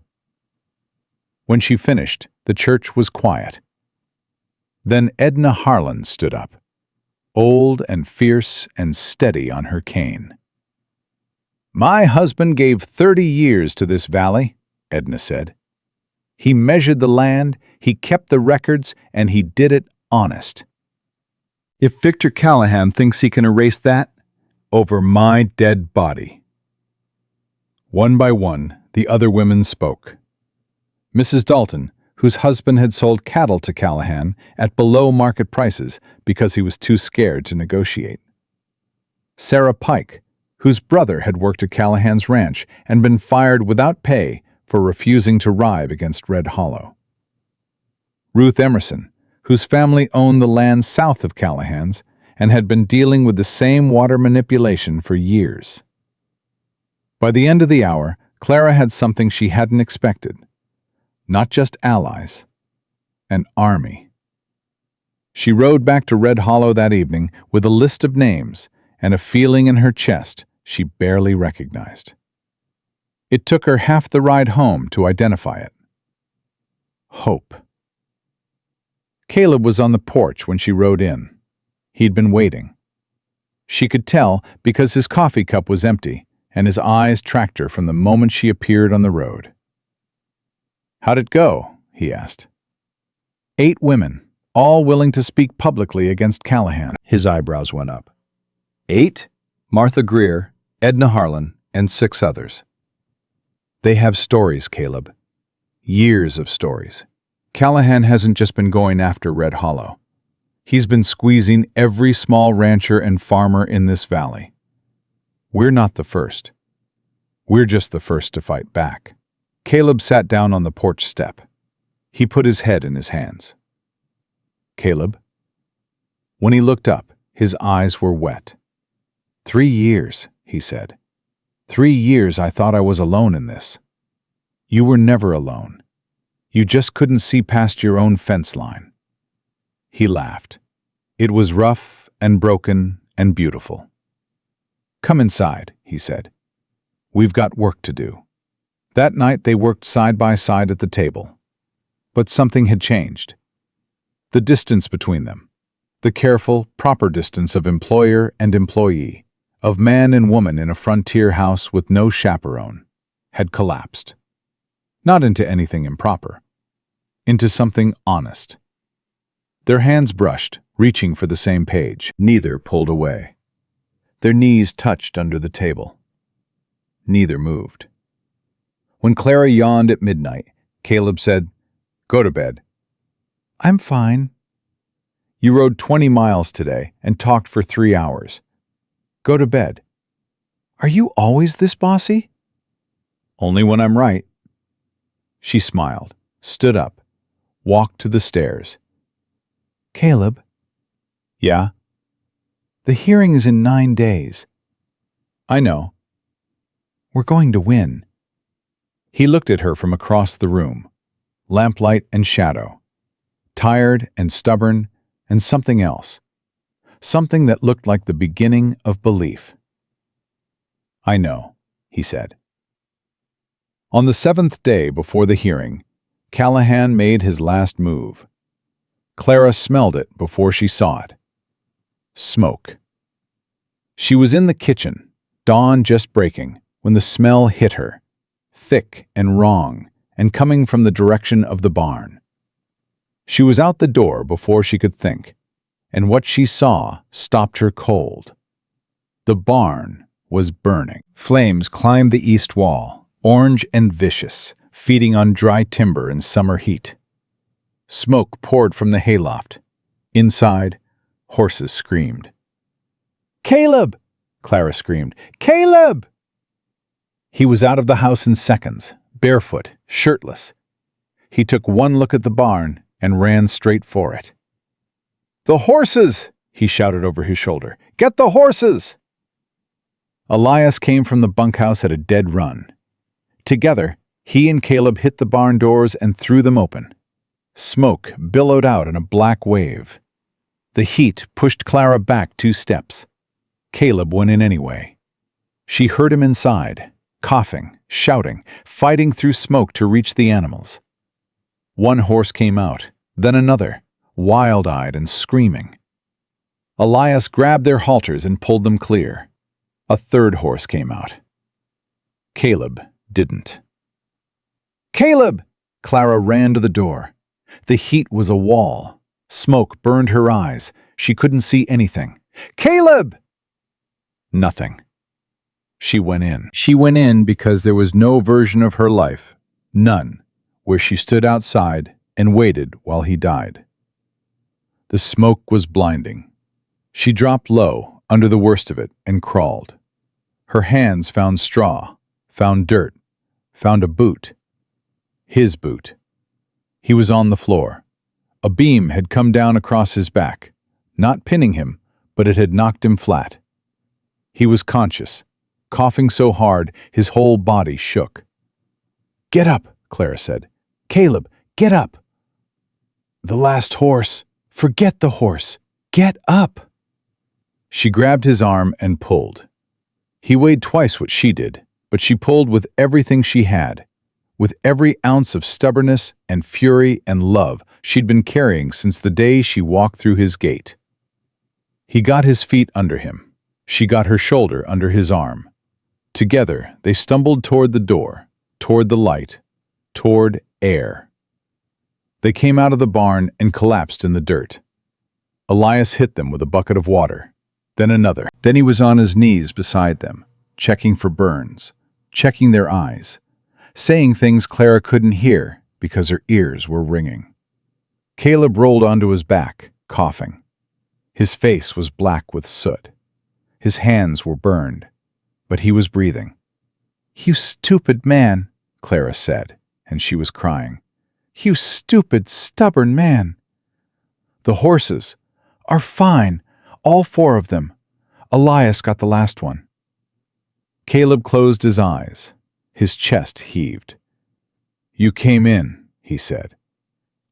When she finished, the church was quiet. Then Edna Harlan stood up, old and fierce and steady on her cane. "My husband gave 30 years to this valley," Edna said. "He measured the land, he kept the records, and he did it honest. If Victor Callahan thinks he can erase that, over my dead body." One by one, the other women spoke. Mrs. Dalton, whose husband had sold cattle to Callahan at below-market prices because he was too scared to negotiate. Sarah Pike, whose brother had worked at Callahan's ranch and been fired without pay for refusing to ribe against Red Hollow. Ruth Emerson, whose family owned the land south of Callahan's and had been dealing with the same water manipulation for years. By the end of the hour, Clara had something she hadn't expected. Not just allies, an army. She rode back to Red Hollow that evening with a list of names and a feeling in her chest she barely recognized. It took her half the ride home to identify it. Hope. Caleb was on the porch when she rode in. He'd been waiting. She could tell because his coffee cup was empty and his eyes tracked her from the moment she appeared on the road. "How'd it go?" he asked. 8 women, all willing to speak publicly against Callahan. His eyebrows went up. 8? Martha Greer, Edna Harlan, and 6 others. They have stories, Caleb. Years of stories. Callahan hasn't just been going after Red Hollow. He's been squeezing every small rancher and farmer in this valley. We're not the first. We're just the first to fight back. Caleb sat down on the porch step. He put his head in his hands. "Caleb?" When he looked up, his eyes were wet. 3 years, he said. 3 years I thought I was alone in this. You were never alone. You just couldn't see past your own fence line. He laughed. It was rough and broken and beautiful. "Come inside," he said. "We've got work to do." That night they worked side by side at the table. But something had changed. The distance between them, the careful, proper distance of employer and employee, of man and woman in a frontier house with no chaperone, had collapsed. Not into anything improper, into something honest. Their hands brushed, reaching for the same page. Neither pulled away. Their knees touched under the table. Neither moved. When Clara yawned at midnight, Caleb said, "Go to bed." "I'm fine." "You rode 20 miles today and talked for 3 hours. Go to bed." "Are you always this bossy?" "Only when I'm right." She smiled, stood up, walked to the stairs. "Caleb." "Yeah?" "The hearing is in 9 days." "I know." "We're going to win." He looked at her from across the room, lamplight and shadow, tired and stubborn and something else, something that looked like the beginning of belief. "I know," he said. On the 7th day before the hearing, Callahan made his last move. Clara smelled it before she saw it. Smoke. She was in the kitchen, dawn just breaking, when the smell hit her, thick and wrong, and coming from the direction of the barn. She was out the door before she could think, and what she saw stopped her cold. The barn was burning. Flames climbed the east wall, orange and vicious, feeding on dry timber in summer heat. Smoke poured from the hayloft. Inside, horses screamed. "Caleb!" Clara screamed. "Caleb!" He was out of the house in seconds, barefoot, shirtless. He took one look at the barn and ran straight for it. "The horses!" he shouted over his shoulder. "Get the horses!" Elias came from the bunkhouse at a dead run. Together, he and Caleb hit the barn doors and threw them open. Smoke billowed out in a black wave. The heat pushed Clara back 2 steps. Caleb went in anyway. She heard him inside, coughing, shouting, fighting through smoke to reach the animals. One horse came out, then another, wild-eyed and screaming. Elias grabbed their halters and pulled them clear. A third horse came out. Caleb didn't. "Caleb!" Clara ran to the door. The heat was a wall. Smoke burned her eyes. She couldn't see anything. "Caleb!" Nothing. She went in. She went in because there was no version of her life, none, where she stood outside and waited while he died. The smoke was blinding. She dropped low, under the worst of it, and crawled. Her hands found straw, found dirt, found a boot. His boot. He was on the floor. A beam had come down across his back, not pinning him, but it had knocked him flat. He was conscious, coughing so hard his whole body shook. "Get up," Clara said. "Caleb, get up." "The last horse. Forget the horse. Get up." She grabbed his arm and pulled. He weighed twice what she did, but she pulled with everything she had, with every ounce of stubbornness and fury and love she'd been carrying since the day she walked through his gate. He got his feet under him. She got her shoulder under his arm. Together, they stumbled toward the door, toward the light, toward air. They came out of the barn and collapsed in the dirt. Elias hit them with a bucket of water, then another. Then he was on his knees beside them, checking for burns, checking their eyes, saying things Clara couldn't hear because her ears were ringing. Caleb rolled onto his back, coughing. His face was black with soot. His hands were burned, but he was breathing. "You stupid man," Clara said, and she was crying. "You stupid, stubborn man." "The horses are fine, all 4 of them. Elias got the last one." Caleb closed his eyes. His chest heaved. "You came in," he said.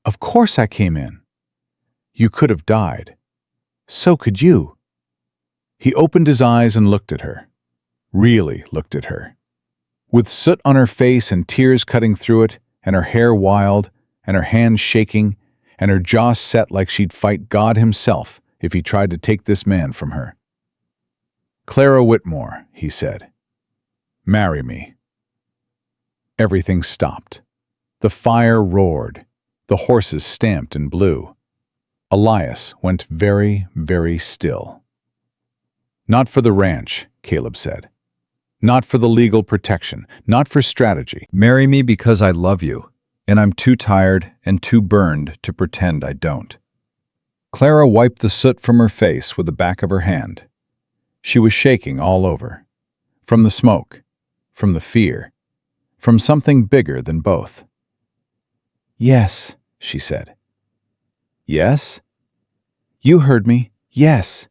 "Of course I came in." "You could have died. So could you." He opened his eyes and looked at her. Really looked at her. With soot on her face and tears cutting through it, and her hair wild, and her hands shaking, and her jaw set like she'd fight God himself if he tried to take this man from her. "Clara Whitmore," he said. "Marry me." Everything stopped. The fire roared. The horses stamped and blew. Elias went very, very still. "Not for the ranch," Caleb said. "Not for the legal protection, not for strategy. Marry me because I love you, and I'm too tired and too burned to pretend I don't." Clara wiped the soot from her face with the back of her hand. She was shaking all over. From the smoke, from the fear, from something bigger than both. "Yes," she said. "Yes?" "You heard me, yes.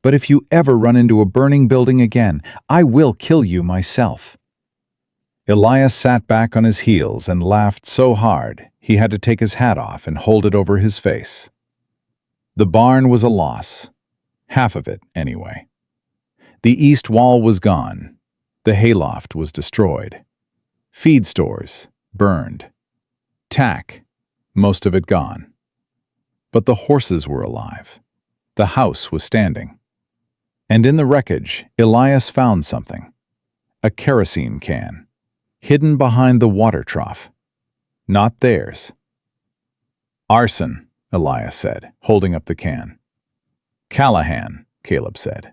But if you ever run into a burning building again, I will kill you myself." Elias sat back on his heels and laughed so hard he had to take his hat off and hold it over his face. The barn was a loss. Half of it, anyway. The east wall was gone. The hayloft was destroyed. Feed stores, burned. Tack, most of it gone. But the horses were alive. The house was standing. And in the wreckage, Elias found something. A kerosene can, hidden behind the water trough. not theirs. Arson, Elias said, holding up the can. Callahan, Caleb said.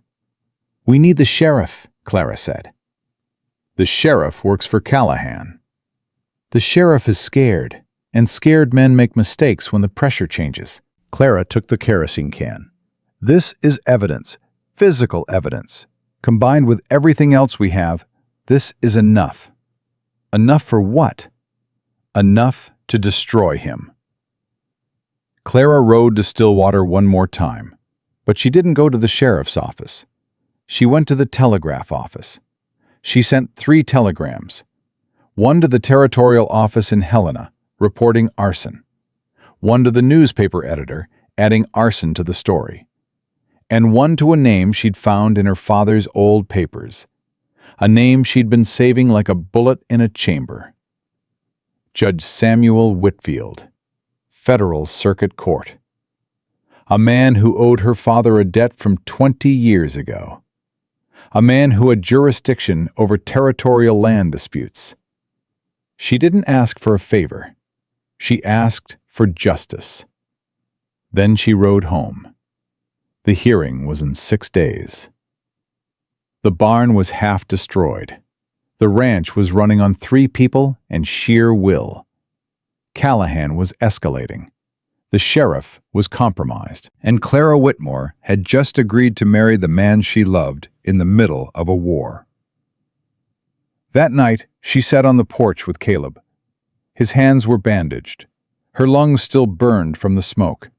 We need the sheriff, Clara said. The sheriff works for Callahan. The sheriff is scared, and scared men make mistakes when the pressure changes. Clara took the kerosene can. This is evidence, physical evidence. Combined with everything else we have, this is enough. Enough for what? Enough to destroy him. Clara rode to Stillwater one more time, but she didn't go to the sheriff's office. She went to the telegraph office. She sent 3 telegrams. One to the territorial office in Helena, reporting arson. One to the newspaper editor, adding arson to the story. And one to a name she'd found in her father's old papers. A name she'd been saving like a bullet in a chamber. Judge Samuel Whitfield, Federal Circuit Court. A man who owed her father a debt from 20 years ago. A man who had jurisdiction over territorial land disputes. She didn't ask for a favor. She asked for justice. Then she rode home. The hearing was in 6 days. The barn was half destroyed. The ranch was running on 3 people and sheer will. Callahan was escalating. The sheriff was compromised, and Clara Whitmore had just agreed to marry the man she loved in the middle of a war. That night, she sat on the porch with Caleb. His hands were bandaged. Her lungs still burned from the smoke.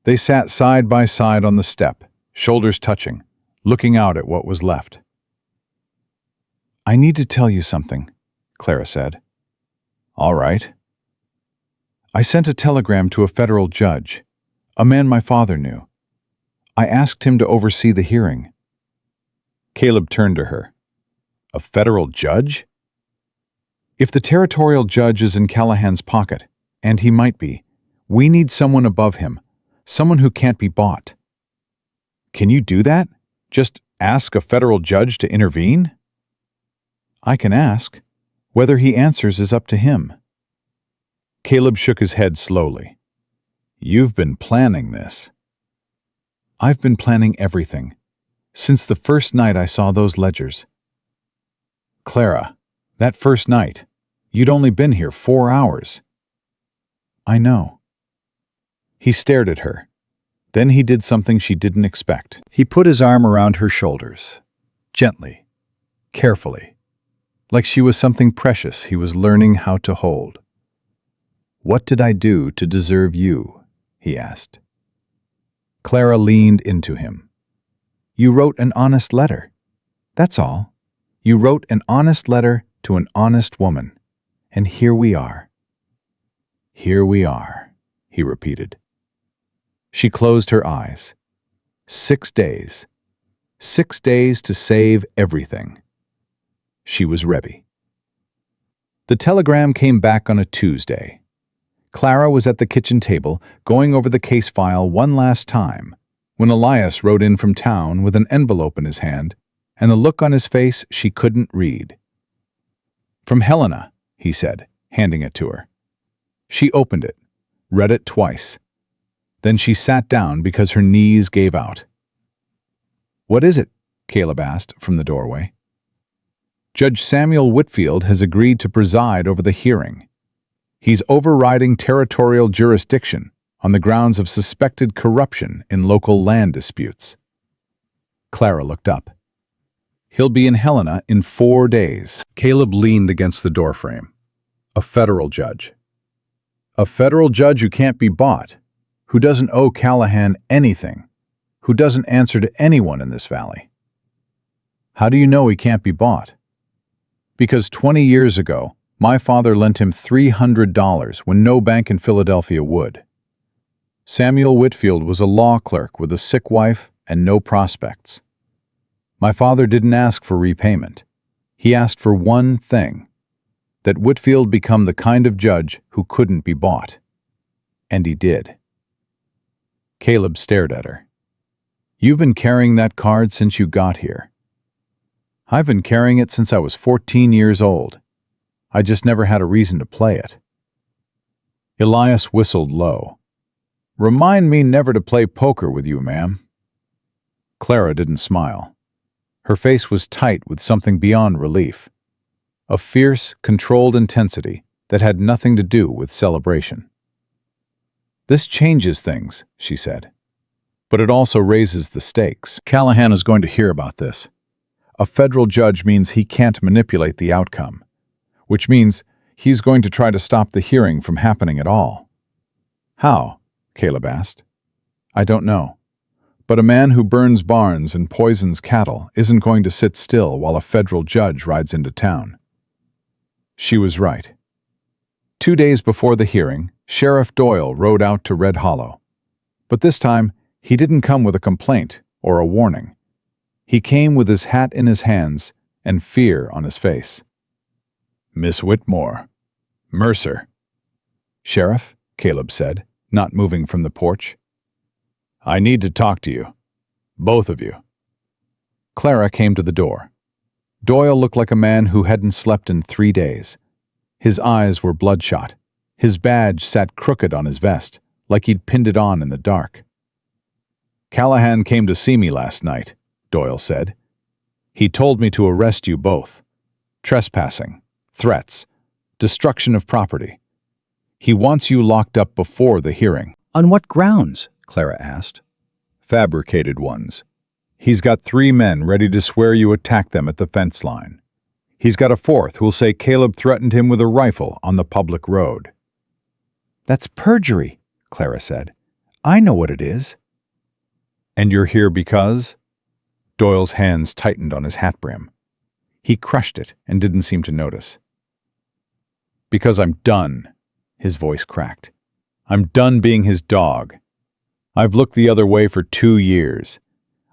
They sat side by side on the step, shoulders touching, looking out at what was left. I need to tell you something, Clara said. All right. I sent a telegram to a federal judge, a man my father knew. I asked him to oversee the hearing. Caleb turned to her. A federal judge? If the territorial judge is in Callahan's pocket, and he might be, we need someone above him, someone who can't be bought. Can you do that? Just ask a federal judge to intervene? I can ask. Whether he answers is up to him. Caleb shook his head slowly. You've been planning this. I've been planning everything, since the first night I saw those ledgers. Clara, that first night, you'd only been here 4 hours. I know. He stared at her. Then he did something she didn't expect. He put his arm around her shoulders, gently, carefully, like she was something precious he was learning how to hold. What did I do to deserve you? He asked. Clara leaned into him. You wrote an honest letter. That's all. You wrote an honest letter to an honest woman. And here we are. Here we are, he repeated. She closed her eyes. 6 days. 6 days to save everything. She was ready. The telegram came back on a Tuesday. Clara was at the kitchen table, going over the case file one last time, when Elias rode in from town with an envelope in his hand, and the look on his face she couldn't read. From Helena, he said, handing it to her. She opened it, read it twice. Then she sat down because her knees gave out. What is it? Caleb asked from the doorway. Judge Samuel Whitfield has agreed to preside over the hearing. He's overriding territorial jurisdiction on the grounds of suspected corruption in local land disputes. Clara looked up. He'll be in Helena in 4 days. Caleb leaned against the doorframe. A federal judge. A federal judge who can't be bought, who doesn't owe Callahan anything, who doesn't answer to anyone in this valley. How do you know he can't be bought? Because 20 years ago, my father lent him $300 when no bank in Philadelphia would. Samuel Whitfield was a law clerk with a sick wife and no prospects. My father didn't ask for repayment. He asked for one thing, that Whitfield become the kind of judge who couldn't be bought. And he did. Caleb stared at her. You've been carrying that card since you got here. I've been carrying it since I was 14 years old. I just never had a reason to play it. Elias whistled low. "Remind me never to play poker with you, ma'am." Clara didn't smile. Her face was tight with something beyond relief. A fierce, controlled intensity that had nothing to do with celebration. "This changes things," she said. "But it also raises the stakes. Callahan is going to hear about this. A federal judge means he can't manipulate the outcome, which means he's going to try to stop the hearing from happening at all." "How?" Caleb asked. "I don't know. But a man who burns barns and poisons cattle isn't going to sit still while a federal judge rides into town." She was right. 2 days before the hearing, Sheriff Doyle rode out to Red Hollow. But this time, he didn't come with a complaint or a warning. He came with his hat in his hands and fear on his face. "Miss Whitmore. Mercer." "Sheriff," Caleb said, not moving from the porch. "I need to talk to you. Both of you." Clara came to the door. Doyle looked like a man who hadn't slept in 3 days. His eyes were bloodshot. His badge sat crooked on his vest, like he'd pinned it on in the dark. "Callahan came to see me last night," Doyle said. "He told me to arrest you both. Trespassing, threats, destruction of property. He wants you locked up before the hearing." "On what grounds?" Clara asked. "Fabricated ones. He's got 3 men ready to swear you attacked them at the fence line. He's got a 4th who'll say Caleb threatened him with a rifle on the public road." "That's perjury," Clara said. "I know what it is." "And you're here because?" Doyle's hands tightened on his hat brim. He crushed it and didn't seem to notice. "Because I'm done," his voice cracked. "I'm done being his dog. I've looked the other way for 2 years.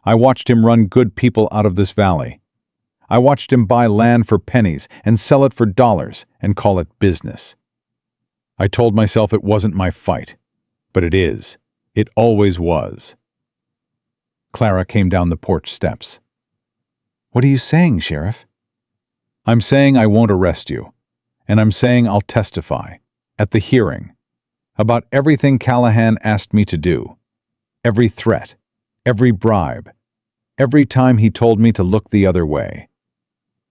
I watched him run good people out of this valley. I watched him buy land for pennies and sell it for dollars and call it business. I told myself it wasn't my fight, but it is. It always was." Clara came down the porch steps. "What are you saying, Sheriff?" "I'm saying I won't arrest you, and I'm saying I'll testify, at the hearing, about everything Callahan asked me to do. Every threat, every bribe, every time he told me to look the other way."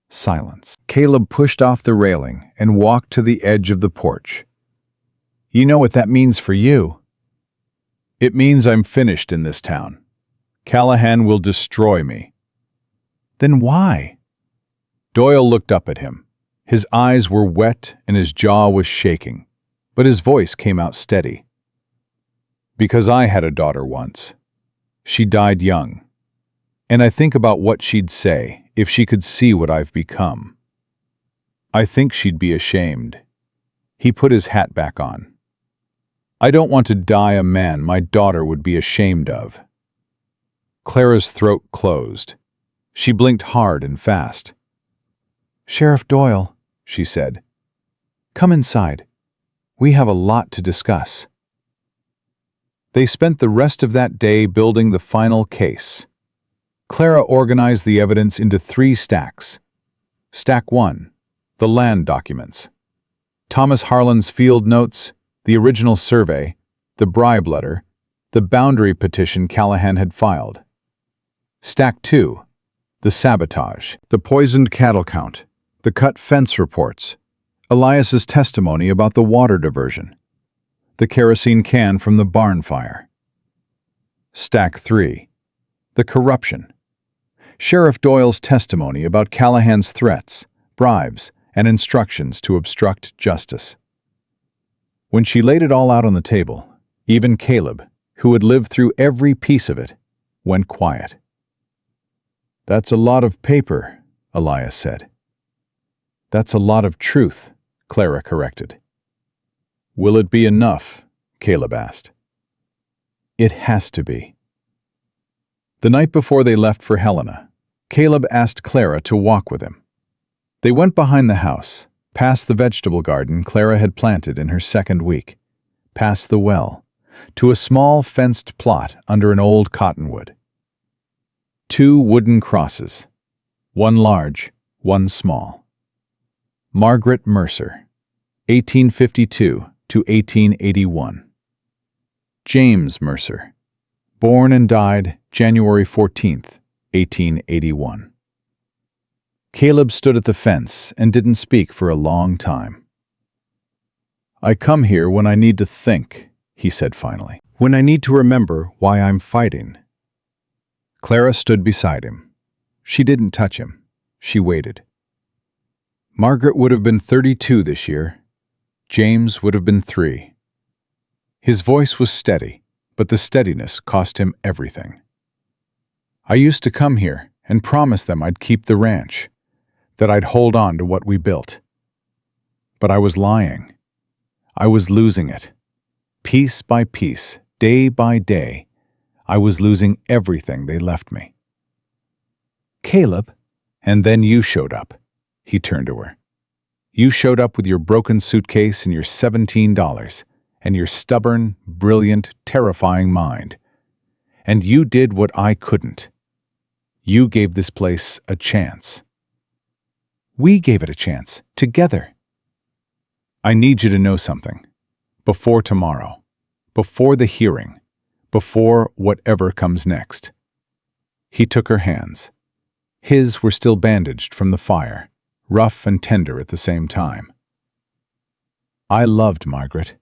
Silence. Caleb pushed off the railing and walked to the edge of the porch. "You know what that means for you?" "It means I'm finished in this town. Callahan will destroy me." "Then why?" Doyle looked up at him. His eyes were wet and his jaw was shaking, but his voice came out steady. "Because I had a daughter once. She died young. And I think about what she'd say if she could see what I've become. I think she'd be ashamed." He put his hat back on. "I don't want to die a man my daughter would be ashamed of." Clara's throat closed. She blinked hard and fast. "Sheriff Doyle," she said, "come inside. We have a lot to discuss." They spent the rest of that day building the final case. Clara organized the evidence into 3 stacks. Stack 1, the land documents. Thomas Harlan's field notes, the original survey, the bribe letter, the boundary petition Callahan had filed. Stack 2, the sabotage. The poisoned cattle count, the cut fence reports, Elias's testimony about the water diversion, the kerosene can from the barn fire. Stack 3, the corruption. Sheriff Doyle's testimony about Callahan's threats, bribes, and instructions to obstruct justice. When she laid it all out on the table, even Caleb, who had lived through every piece of it, went quiet. "That's a lot of paper," Elias said. "That's a lot of truth," Clara corrected. "Will it be enough?" Caleb asked. "It has to be." The night before they left for Helena, Caleb asked Clara to walk with him. They went behind the house, past the vegetable garden Clara had planted in her 2nd week, past the well, to a small fenced plot under an old cottonwood. 2 wooden crosses, one large, one small. Margaret Mercer, 1852 to 1881. James Mercer, born and died January 14th, 1881. Caleb stood at the fence and didn't speak for a long time. "I come here when I need to think," he said finally. "When I need to remember why I'm fighting." Clara stood beside him. She didn't touch him. She waited. Margaret would have been 32 this year. James would have been 3. His voice was steady, but the steadiness cost him everything. "I used to come here and promise them I'd keep the ranch, that I'd hold on to what we built. But I was lying. I was losing it. Piece by piece, day by day, I was losing everything they left me." "Caleb," and then you showed up. He turned to her. "You showed up with your broken suitcase and your $17, and your stubborn, brilliant, terrifying mind. And you did what I couldn't. You gave this place a chance. We gave it a chance, together. I need you to know something. Before tomorrow, before the hearing, before whatever comes next." He took her hands. His were still bandaged from the fire, rough and tender at the same time. "I loved Margaret.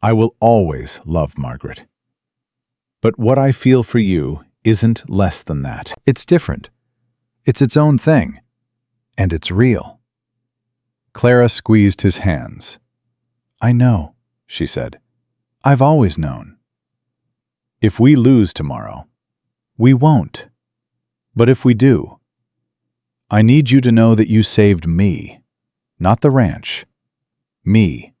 I will always love Margaret. But what I feel for you isn't less than that. It's different. It's its own thing. And it's real." Clara squeezed his hands. "I know," she said. "I've always known. If we lose tomorrow, we won't. But if we do, I need you to know that you saved me, not the ranch. Me."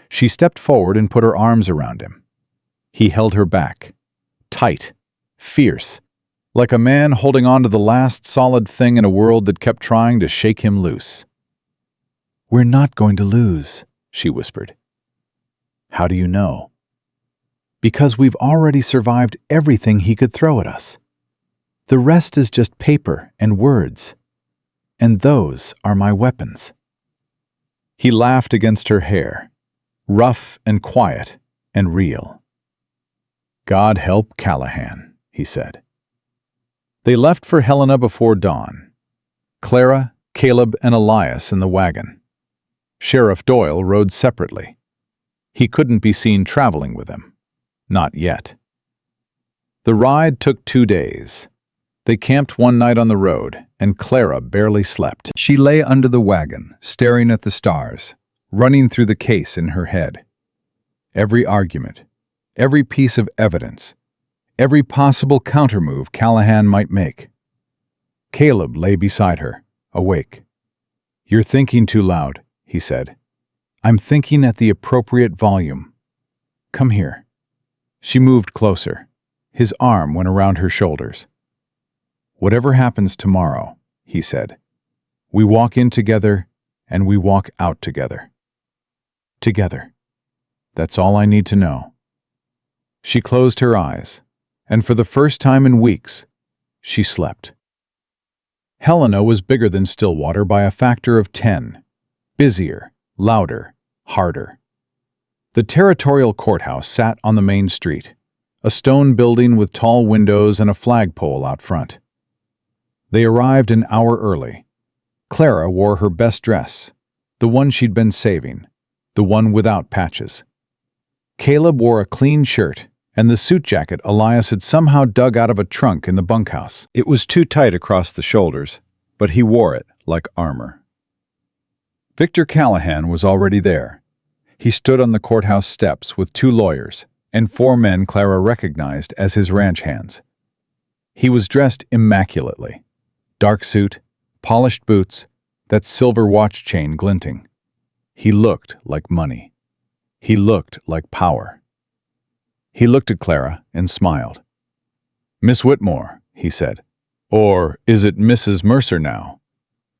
She stepped forward and put her arms around him. He held her back, tight, fierce, like a man holding on to the last solid thing in a world that kept trying to shake him loose. "We're not going to lose," she whispered. "How do you know?" "Because we've already survived everything he could throw at us. The rest is just paper and words. And those are my weapons." He laughed against her hair, rough and quiet and real. "God help Callahan," he said. They left for Helena before dawn. Clara, Caleb, and Elias in the wagon. Sheriff Doyle rode separately. He couldn't be seen traveling with him. Not yet. The ride took 2 days. They camped one night on the road, and Clara barely slept. She lay under the wagon, staring at the stars, running through the case in her head. Every argument, every piece of evidence, every possible countermove Callahan might make. Caleb lay beside her, awake. "You're thinking too loud," he said. "I'm thinking at the appropriate volume. Come here." She moved closer. His arm went around her shoulders. "Whatever happens tomorrow," he said, "we walk in together and we walk out together. Together. That's all I need to know." She closed her eyes, and for the first time in weeks, she slept. Helena was bigger than Stillwater by a factor of 10. Busier, louder, harder. The territorial courthouse sat on the main street, a stone building with tall windows and a flagpole out front. They arrived an hour early. Clara wore her best dress, the one she'd been saving, the one without patches. Caleb wore a clean shirt and the suit jacket Elias had somehow dug out of a trunk in the bunkhouse. It was too tight across the shoulders, but he wore it like armor. Victor Callahan was already there. He stood on the courthouse steps with 2 lawyers and 4 men Clara recognized as his ranch hands. He was dressed immaculately. Dark suit, polished boots, that silver watch chain glinting. He looked like money. He looked like power. He looked at Clara and smiled. "Miss Whitmore," he said. "Or is it Mrs. Mercer now?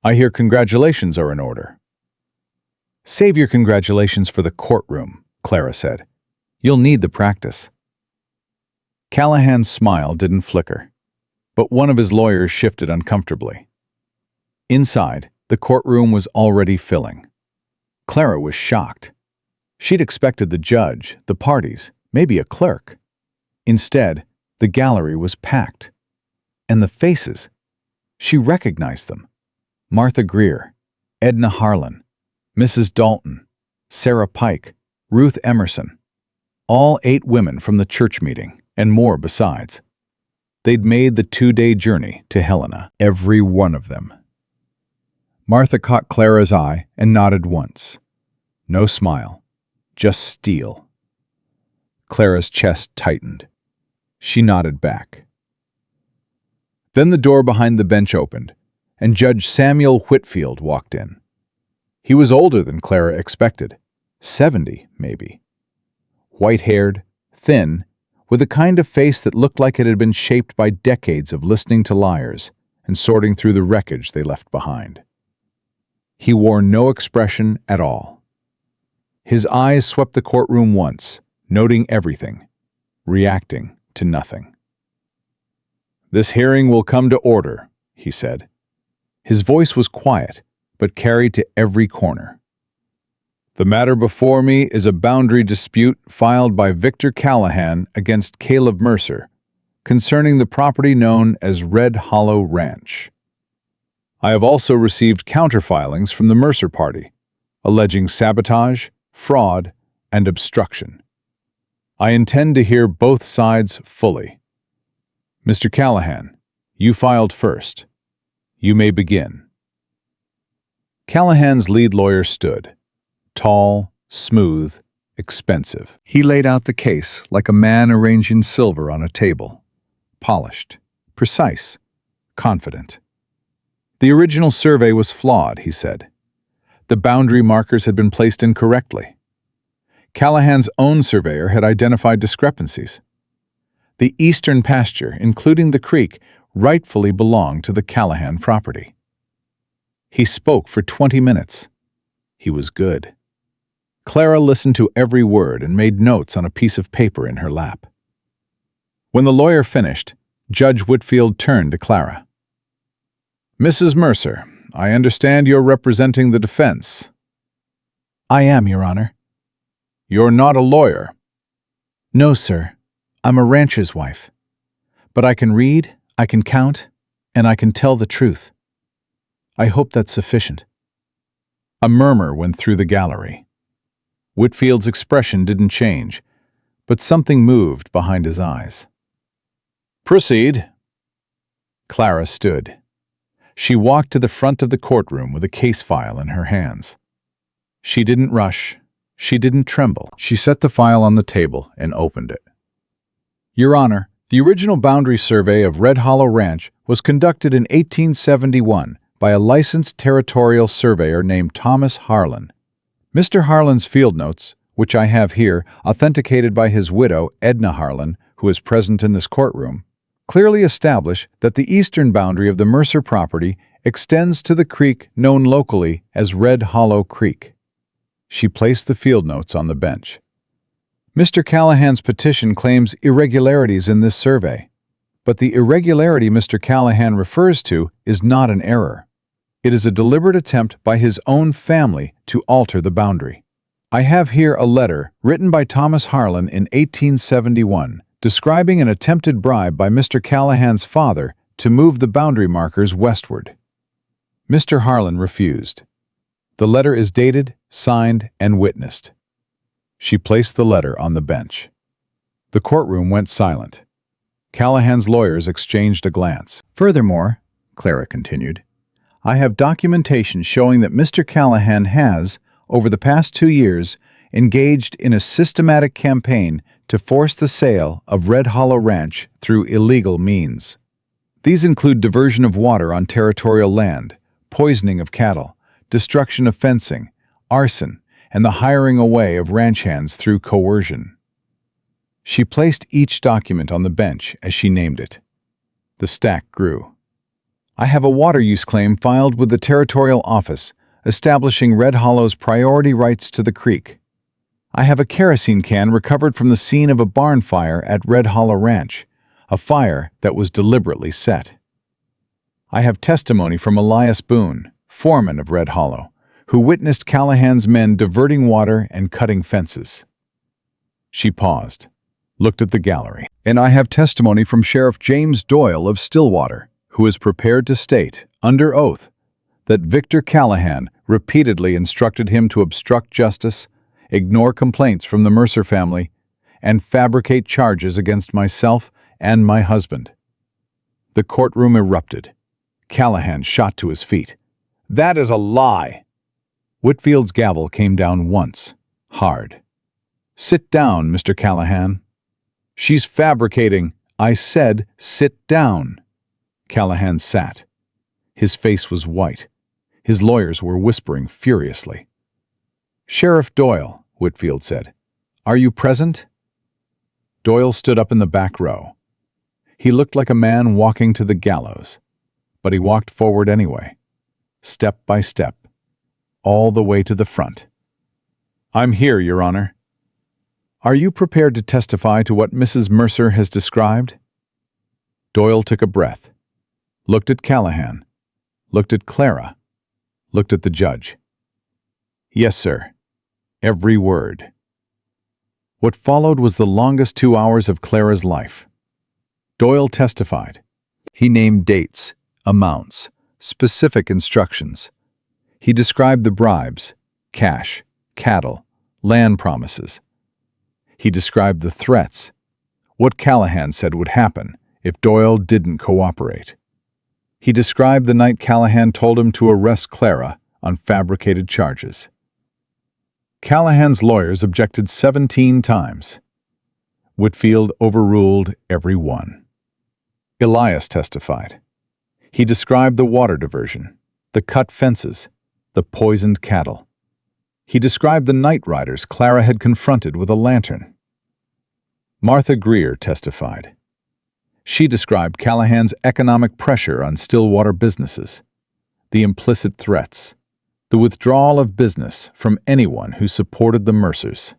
I hear congratulations are in order." "Save your congratulations for the courtroom," Clara said. "You'll need the practice." Callahan's smile didn't flicker, but one of his lawyers shifted uncomfortably. Inside, the courtroom was already filling. Clara was shocked. She'd expected the judge, the parties, maybe a clerk. Instead, the gallery was packed. And the faces. She recognized them. Martha Greer, Edna Harlan, Mrs. Dalton, Sarah Pike, Ruth Emerson. All 8 women from the church meeting, and more besides. They'd made the 2-day journey to Helena. Every one of them. Martha caught Clara's eye and nodded once. No smile, just steel. Clara's chest tightened. She nodded back. Then the door behind the bench opened, and Judge Samuel Whitfield walked in. He was older than Clara expected, 70 maybe. White-haired, thin, with a kind of face that looked like it had been shaped by decades of listening to liars and sorting through the wreckage they left behind. He wore no expression at all. His eyes swept the courtroom once, noting everything, reacting to nothing. "This hearing will come to order," he said. His voice was quiet, but carried to every corner. "The matter before me is a boundary dispute filed by Victor Callahan against Caleb Mercer, concerning the property known as Red Hollow Ranch. I have also received counterfilings from the Mercer party, alleging sabotage, fraud, and obstruction. I intend to hear both sides fully. Mr. Callahan, you filed first. You may begin." Callahan's lead lawyer stood, tall, smooth, expensive. He laid out the case like a man arranging silver on a table, polished, precise, confident. The original survey was flawed, he said. The boundary markers had been placed incorrectly. Callahan's own surveyor had identified discrepancies. The eastern pasture, including the creek, rightfully belonged to the Callahan property. He spoke for 20 minutes. He was good. Clara listened to every word and made notes on a piece of paper in her lap. When the lawyer finished, Judge Whitfield turned to Clara. "Mrs. Mercer, I understand you're representing the defense." "I am, Your Honor." "You're not a lawyer." "No, sir. I'm a rancher's wife. But I can read, I can count, and I can tell the truth. I hope that's sufficient." A murmur went through the gallery. Whitfield's expression didn't change, but something moved behind his eyes. "Proceed." Clara stood. She walked to the front of the courtroom with a case file in her hands. She didn't rush. She didn't tremble. She set the file on the table and opened it. "Your Honor, the original boundary survey of Red Hollow Ranch was conducted in 1871 by a licensed territorial surveyor named Thomas Harlan. Mr. Harlan's field notes, which I have here, authenticated by his widow, Edna Harlan, who is present in this courtroom, clearly establish that the eastern boundary of the Mercer property extends to the creek known locally as Red Hollow Creek." She placed the field notes on the bench. "Mr. Callahan's petition claims irregularities in this survey, but the irregularity Mr. Callahan refers to is not an error. It is a deliberate attempt by his own family to alter the boundary. I have here a letter written by Thomas Harlan in 1871 describing an attempted bribe by Mr. Callahan's father to move the boundary markers westward. Mr. Harlan refused. The letter is dated, signed, and witnessed." She placed the letter on the bench. The courtroom went silent. Callahan's lawyers exchanged a glance. "Furthermore," Clara continued, "I have documentation showing that Mr. Callahan has, over the past 2 years, engaged in a systematic campaign to force the sale of Red Hollow Ranch through illegal means. These include diversion of water on territorial land, poisoning of cattle, destruction of fencing, arson, and the hiring away of ranch hands through coercion." She placed each document on the bench as she named it. The stack grew. "I have a water use claim filed with the Territorial Office, establishing Red Hollow's priority rights to the creek. I have a kerosene can recovered from the scene of a barn fire at Red Hollow Ranch, a fire that was deliberately set. I have testimony from Elias Boone, foreman of Red Hollow, who witnessed Callahan's men diverting water and cutting fences. She paused, looked at the gallery. And I have testimony from Sheriff James Doyle of Stillwater, who is prepared to state, under oath, that Victor Callahan repeatedly instructed him to obstruct justice, ignore complaints from the Mercer family, and fabricate charges against myself and my husband. The courtroom erupted. Callahan shot to his feet. "That is a lie!" Whitfield's gavel came down once, hard. "Sit down, Mr. Callahan." "She's fabricating. I said, sit down." Callahan sat. His face was white. His lawyers were whispering furiously. "Sheriff Doyle," Whitfield said, "are you present?" Doyle stood up in the back row. He looked like a man walking to the gallows, but he walked forward anyway, step by step, all the way to the front. "I'm here, Your Honor." "Are you prepared to testify to what Mrs. Mercer has described?" Doyle took a breath, looked at Callahan, looked at Clara, looked at the judge. "Yes, sir. Every word." What followed was the longest 2 hours of Clara's life. Doyle testified. He named dates, amounts, specific instructions. He described the bribes, cash, cattle, land promises. He described the threats, what Callahan said would happen if Doyle didn't cooperate. He described the night Callahan told him to arrest Clara on fabricated charges. Callahan's lawyers objected 17 times. Whitfield overruled every one. Elias testified. He described the water diversion, the cut fences, the poisoned cattle. He described the night riders Clara had confronted with a lantern. Martha Greer testified. She described Callahan's economic pressure on Stillwater businesses, the implicit threats, the withdrawal of business from anyone who supported the Mercers.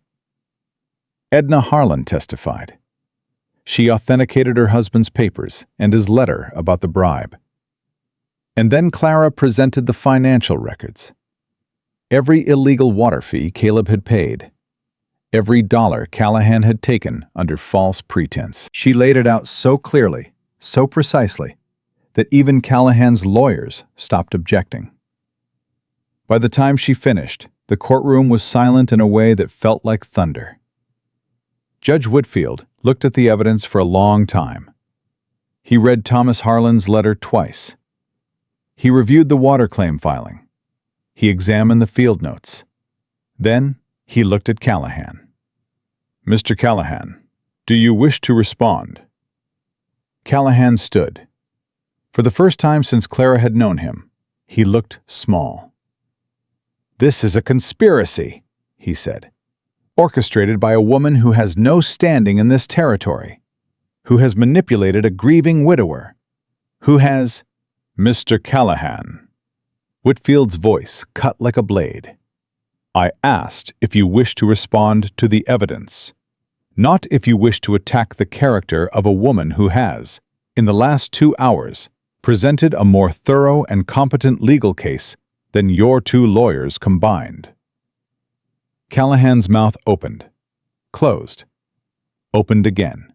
Edna Harlan testified. She authenticated her husband's papers and his letter about the bribe. And then Clara presented the financial records. Every illegal water fee Caleb had paid. Every dollar Callahan had taken under false pretense. She laid it out so clearly, so precisely, that even Callahan's lawyers stopped objecting. By the time she finished, the courtroom was silent in a way that felt like thunder. Judge Whitfield looked at the evidence for a long time. He read Thomas Harlan's letter twice. He reviewed the water claim filing. He examined the field notes. Then he looked at Callahan. "Mr. Callahan, do you wish to respond?" Callahan stood. For the first time since Clara had known him, he looked small. "This is a conspiracy," he said, "orchestrated by a woman who has no standing in this territory, who has manipulated a grieving widower, who has—" "Mr. Callahan." Whitfield's voice cut like a blade. "I asked if you wish to respond to the evidence, not if you wish to attack the character of a woman who has, in the last 2 hours, presented a more thorough and competent legal case than your 2 lawyers combined." Callahan's mouth opened, closed, opened again.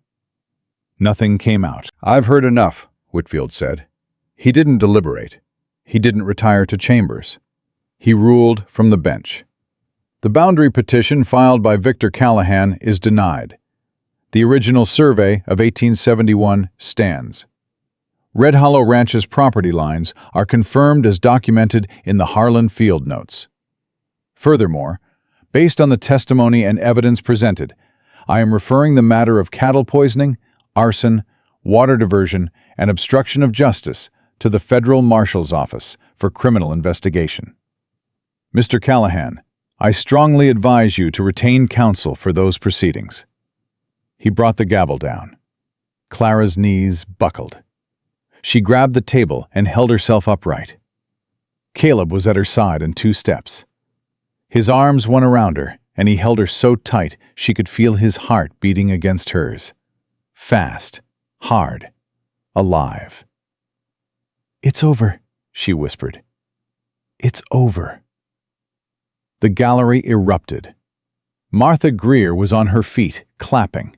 Nothing came out. "I've heard enough," Whitfield said. He didn't deliberate. He didn't retire to chambers. He ruled from the bench. "The boundary petition filed by Victor Callahan is denied. The original survey of 1871 stands. Red Hollow Ranch's property lines are confirmed as documented in the Harlan field notes. Furthermore, based on the testimony and evidence presented, I am referring the matter of cattle poisoning, arson, water diversion, and obstruction of justice to the Federal Marshal's Office for criminal investigation. Mr. Callahan, I strongly advise you to retain counsel for those proceedings." He brought the gavel down. Clara's knees buckled. She grabbed the table and held herself upright. Caleb was at her side in 2 steps. His arms went around her, and he held her so tight she could feel his heart beating against hers. Fast, hard, alive. "It's over," she whispered. "It's over." The gallery erupted. Martha Greer was on her feet, clapping.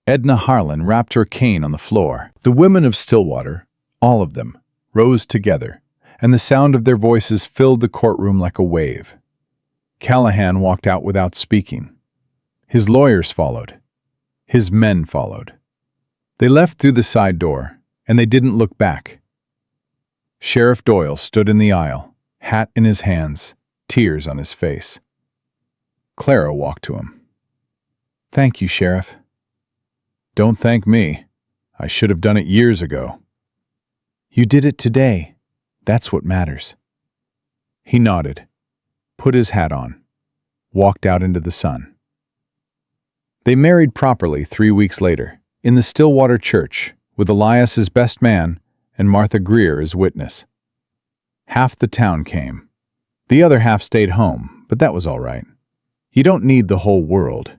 Edna Harlan rapped her cane on the floor. The women of Stillwater, all of them, rose together, and the sound of their voices filled the courtroom like a wave. Callahan walked out without speaking. His lawyers followed. His men followed. They left through the side door, and they didn't look back. Sheriff Doyle stood in the aisle, hat in his hands, tears on his face. Clara walked to him. "Thank you, Sheriff." "Don't thank me. I should have done it years ago." You did it today. That's what matters. He nodded, put his hat on, walked out into the sun. They married properly 3 weeks later, in the Stillwater church, with Elias as best man and Martha Greer as witness. Half the town came. The other half stayed home, but that was all right. You don't need the whole world.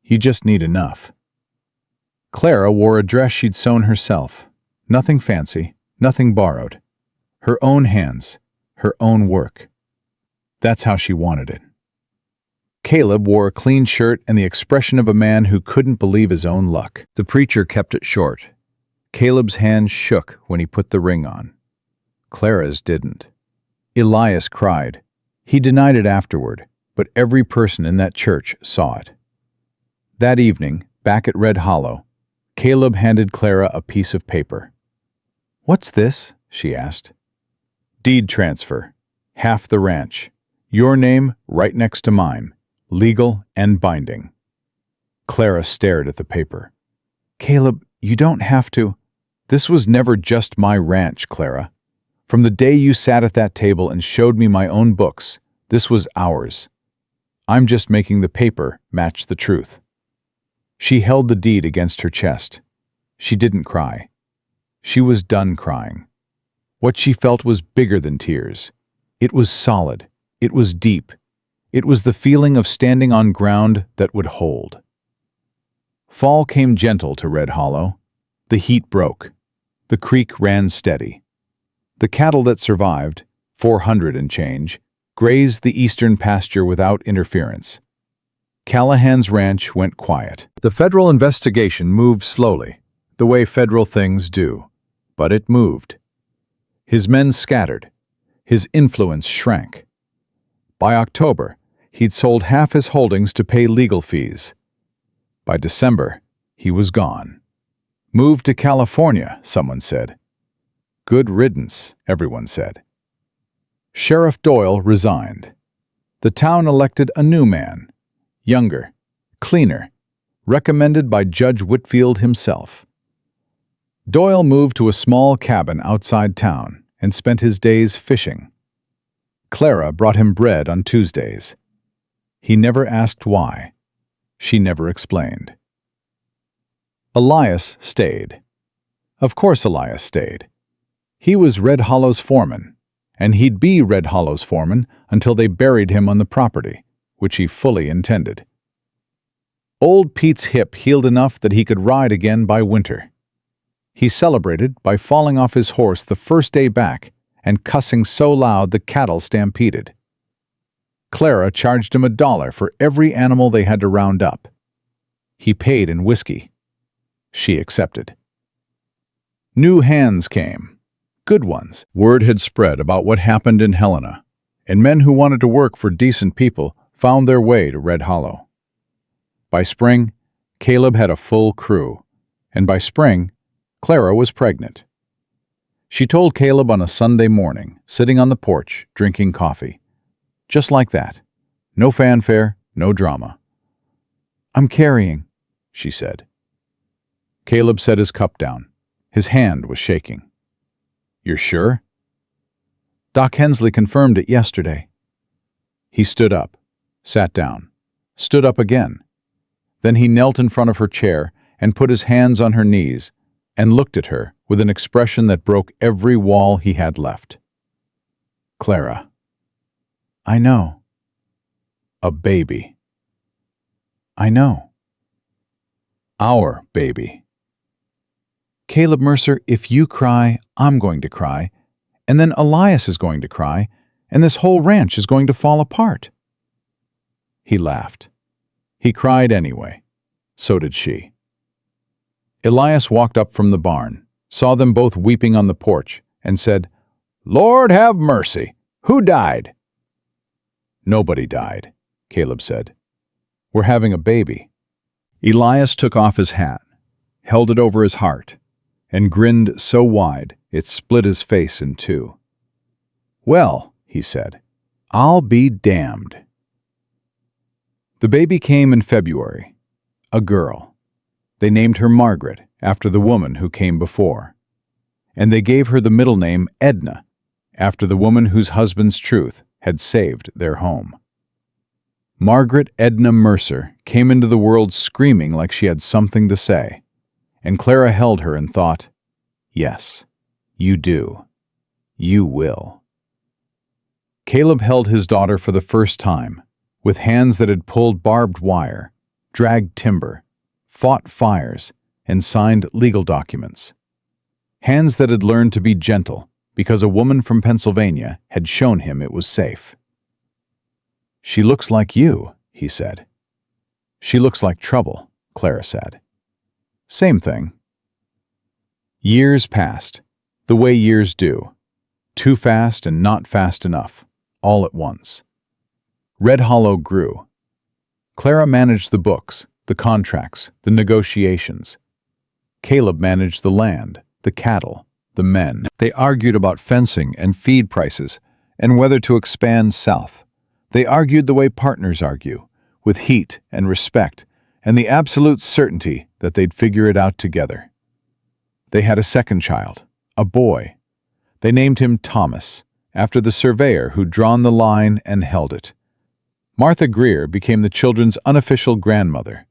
You just need enough. Clara wore a dress she'd sewn herself. Nothing fancy, nothing borrowed. Her own hands, her own work. That's how she wanted it. Caleb wore a clean shirt and the expression of a man who couldn't believe his own luck. The preacher kept it short. Caleb's hand shook when he put the ring on. Clara's didn't. Elias cried. He denied it afterward, but every person in that church saw it. That evening, back at Red Hollow, Caleb handed Clara a piece of paper. "What's this?" she asked. "Deed transfer. Half the ranch. Your name right next to mine. Legal and binding." Clara stared at the paper. "Caleb, you don't have to." "This was never just my ranch, Clara. From the day you sat at that table and showed me my own books, this was ours. I'm just making the paper match the truth." She held the deed against her chest. She didn't cry. She was done crying. What she felt was bigger than tears. It was solid. It was deep. It was the feeling of standing on ground that would hold. Fall came gentle to Red Hollow. The heat broke. The creek ran steady. The cattle that survived, 400 and change, grazed the eastern pasture without interference. Callahan's ranch went quiet. The federal investigation moved slowly, the way federal things do, but it moved. His men scattered. His influence shrank. By October, he'd sold half his holdings to pay legal fees. By December, he was gone. "Moved to California," someone said. "Good riddance," everyone said. Sheriff Doyle resigned. The town elected a new man, younger, cleaner, recommended by Judge Whitfield himself. Doyle moved to a small cabin outside town and spent his days fishing. Clara brought him bread on Tuesdays. He never asked why. She never explained. Elias stayed. Of course Elias stayed. He was Red Hollow's foreman, and he'd be Red Hollow's foreman until they buried him on the property, which he fully intended. Old Pete's hip healed enough that he could ride again by winter. He celebrated by falling off his horse the first day back and cussing so loud the cattle stampeded. Clara charged him $1 for every animal they had to round up. He paid in whiskey. She accepted. New hands came. Good ones. Word had spread about what happened in Helena, and men who wanted to work for decent people found their way to Red Hollow. By spring, Caleb had a full crew, and by spring, Clara was pregnant. She told Caleb on a Sunday morning, sitting on the porch, drinking coffee. Just like that. No fanfare, no drama. "I'm carrying," she said. Caleb set his cup down. His hand was shaking. "You're sure?" "Doc Hensley confirmed it yesterday." He stood up, sat down, stood up again. Then he knelt in front of her chair and put his hands on her knees and looked at her with an expression that broke every wall he had left. "Clara." "I know." "A baby." "I know." "Our baby." "Caleb Mercer, if you cry, I'm going to cry, and then Elias is going to cry, and this whole ranch is going to fall apart." He laughed. He cried anyway. So did she. Elias walked up from the barn, saw them both weeping on the porch, and said, "Lord have mercy! Who died?" "Nobody died," Caleb said. "We're having a baby." Elias took off his hat, held it over his heart, and grinned so wide it split his face in two. "Well," he said, "I'll be damned." The baby came in February, a girl. They named her Margaret, after the woman who came before. And they gave her the middle name Edna, after the woman whose husband's truth had saved their home. Margaret Edna Mercer came into the world screaming like she had something to say, and Clara held her and thought, "Yes, you do. You will." Caleb held his daughter for the first time, with hands that had pulled barbed wire, dragged timber, fought fires, and signed legal documents. Hands that had learned to be gentle because a woman from Pennsylvania had shown him it was safe. "She looks like you," he said. "She looks like trouble," Clara said. "Same thing." Years passed, the way years do. Too fast and not fast enough, all at once. Red Hollow grew. Clara managed the books, the contracts, the negotiations. Caleb managed the land, the cattle, the men. They argued about fencing and feed prices and whether to expand south. They argued the way partners argue, with heat and respect and the absolute certainty that they'd figure it out together. They had a second child, a boy. They named him Thomas, after the surveyor who'd drawn the line and held it. Martha Greer became the children's unofficial grandmother.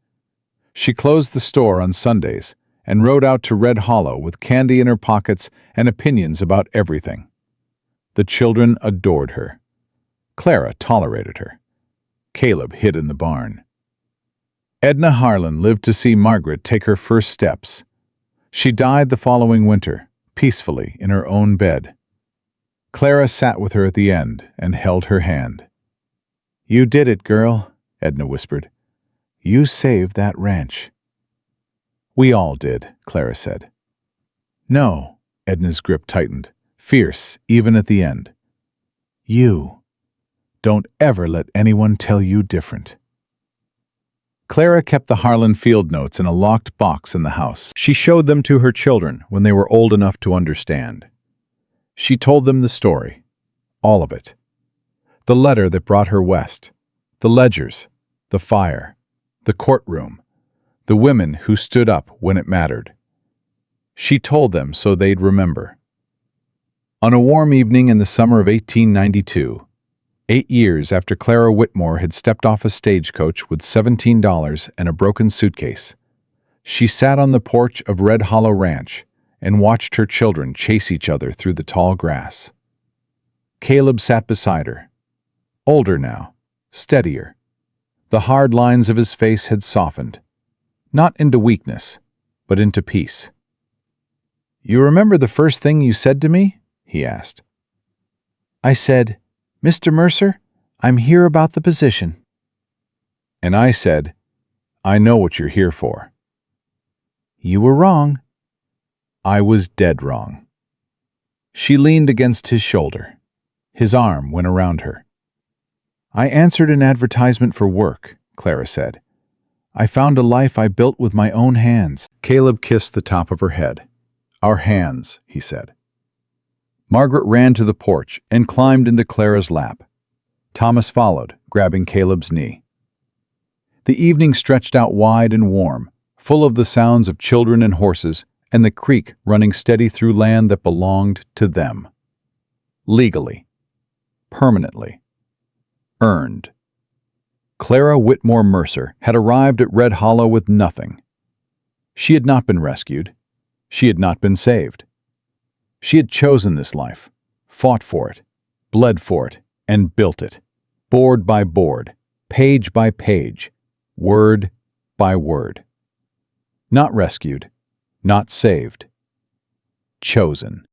She closed the store on Sundays and rode out to Red Hollow with candy in her pockets and opinions about everything. The children adored her. Clara tolerated her. Caleb hid in the barn. Edna Harlan lived to see Margaret take her first steps. She died the following winter, peacefully in her own bed. Clara sat with her at the end and held her hand. "You did it, girl," Edna whispered. "You saved that ranch." "We all did," Clara said. "No," Edna's grip tightened, fierce even at the end. "You. Don't ever let anyone tell you different." Clara kept the Harlan field notes in a locked box in the house. She showed them to her children when they were old enough to understand. She told them the story, all of it. The letter that brought her west, the ledgers, the fire, the courtroom, the women who stood up when it mattered. She told them so they'd remember. On a warm evening in the summer of 1892, 8 years after Clara Whitmore had stepped off a stagecoach with $17 and a broken suitcase, she sat on the porch of Red Hollow Ranch and watched her children chase each other through the tall grass. Caleb sat beside her, older now, steadier. The hard lines of his face had softened, not into weakness, but into peace. "You remember the first thing you said to me?" he asked. "I said, 'Mr. Mercer, I'm here about the position.'" "And I said, 'I know what you're here for.'" "You were wrong." "I was dead wrong." She leaned against his shoulder. His arm went around her. "I answered an advertisement for work," Clara said. "I found a life I built with my own hands." Caleb kissed the top of her head. "Our hands," he said. Margaret ran to the porch and climbed into Clara's lap. Thomas followed, grabbing Caleb's knee. The evening stretched out wide and warm, full of the sounds of children and horses and the creek running steady through land that belonged to them. Legally. Permanently. Earned. Clara Whitmore Mercer had arrived at Red Hollow with nothing. She had not been rescued. She had not been saved. She had chosen this life, fought for it, bled for it, and built it, board by board, page by page, word by word. Not rescued, not saved. Chosen.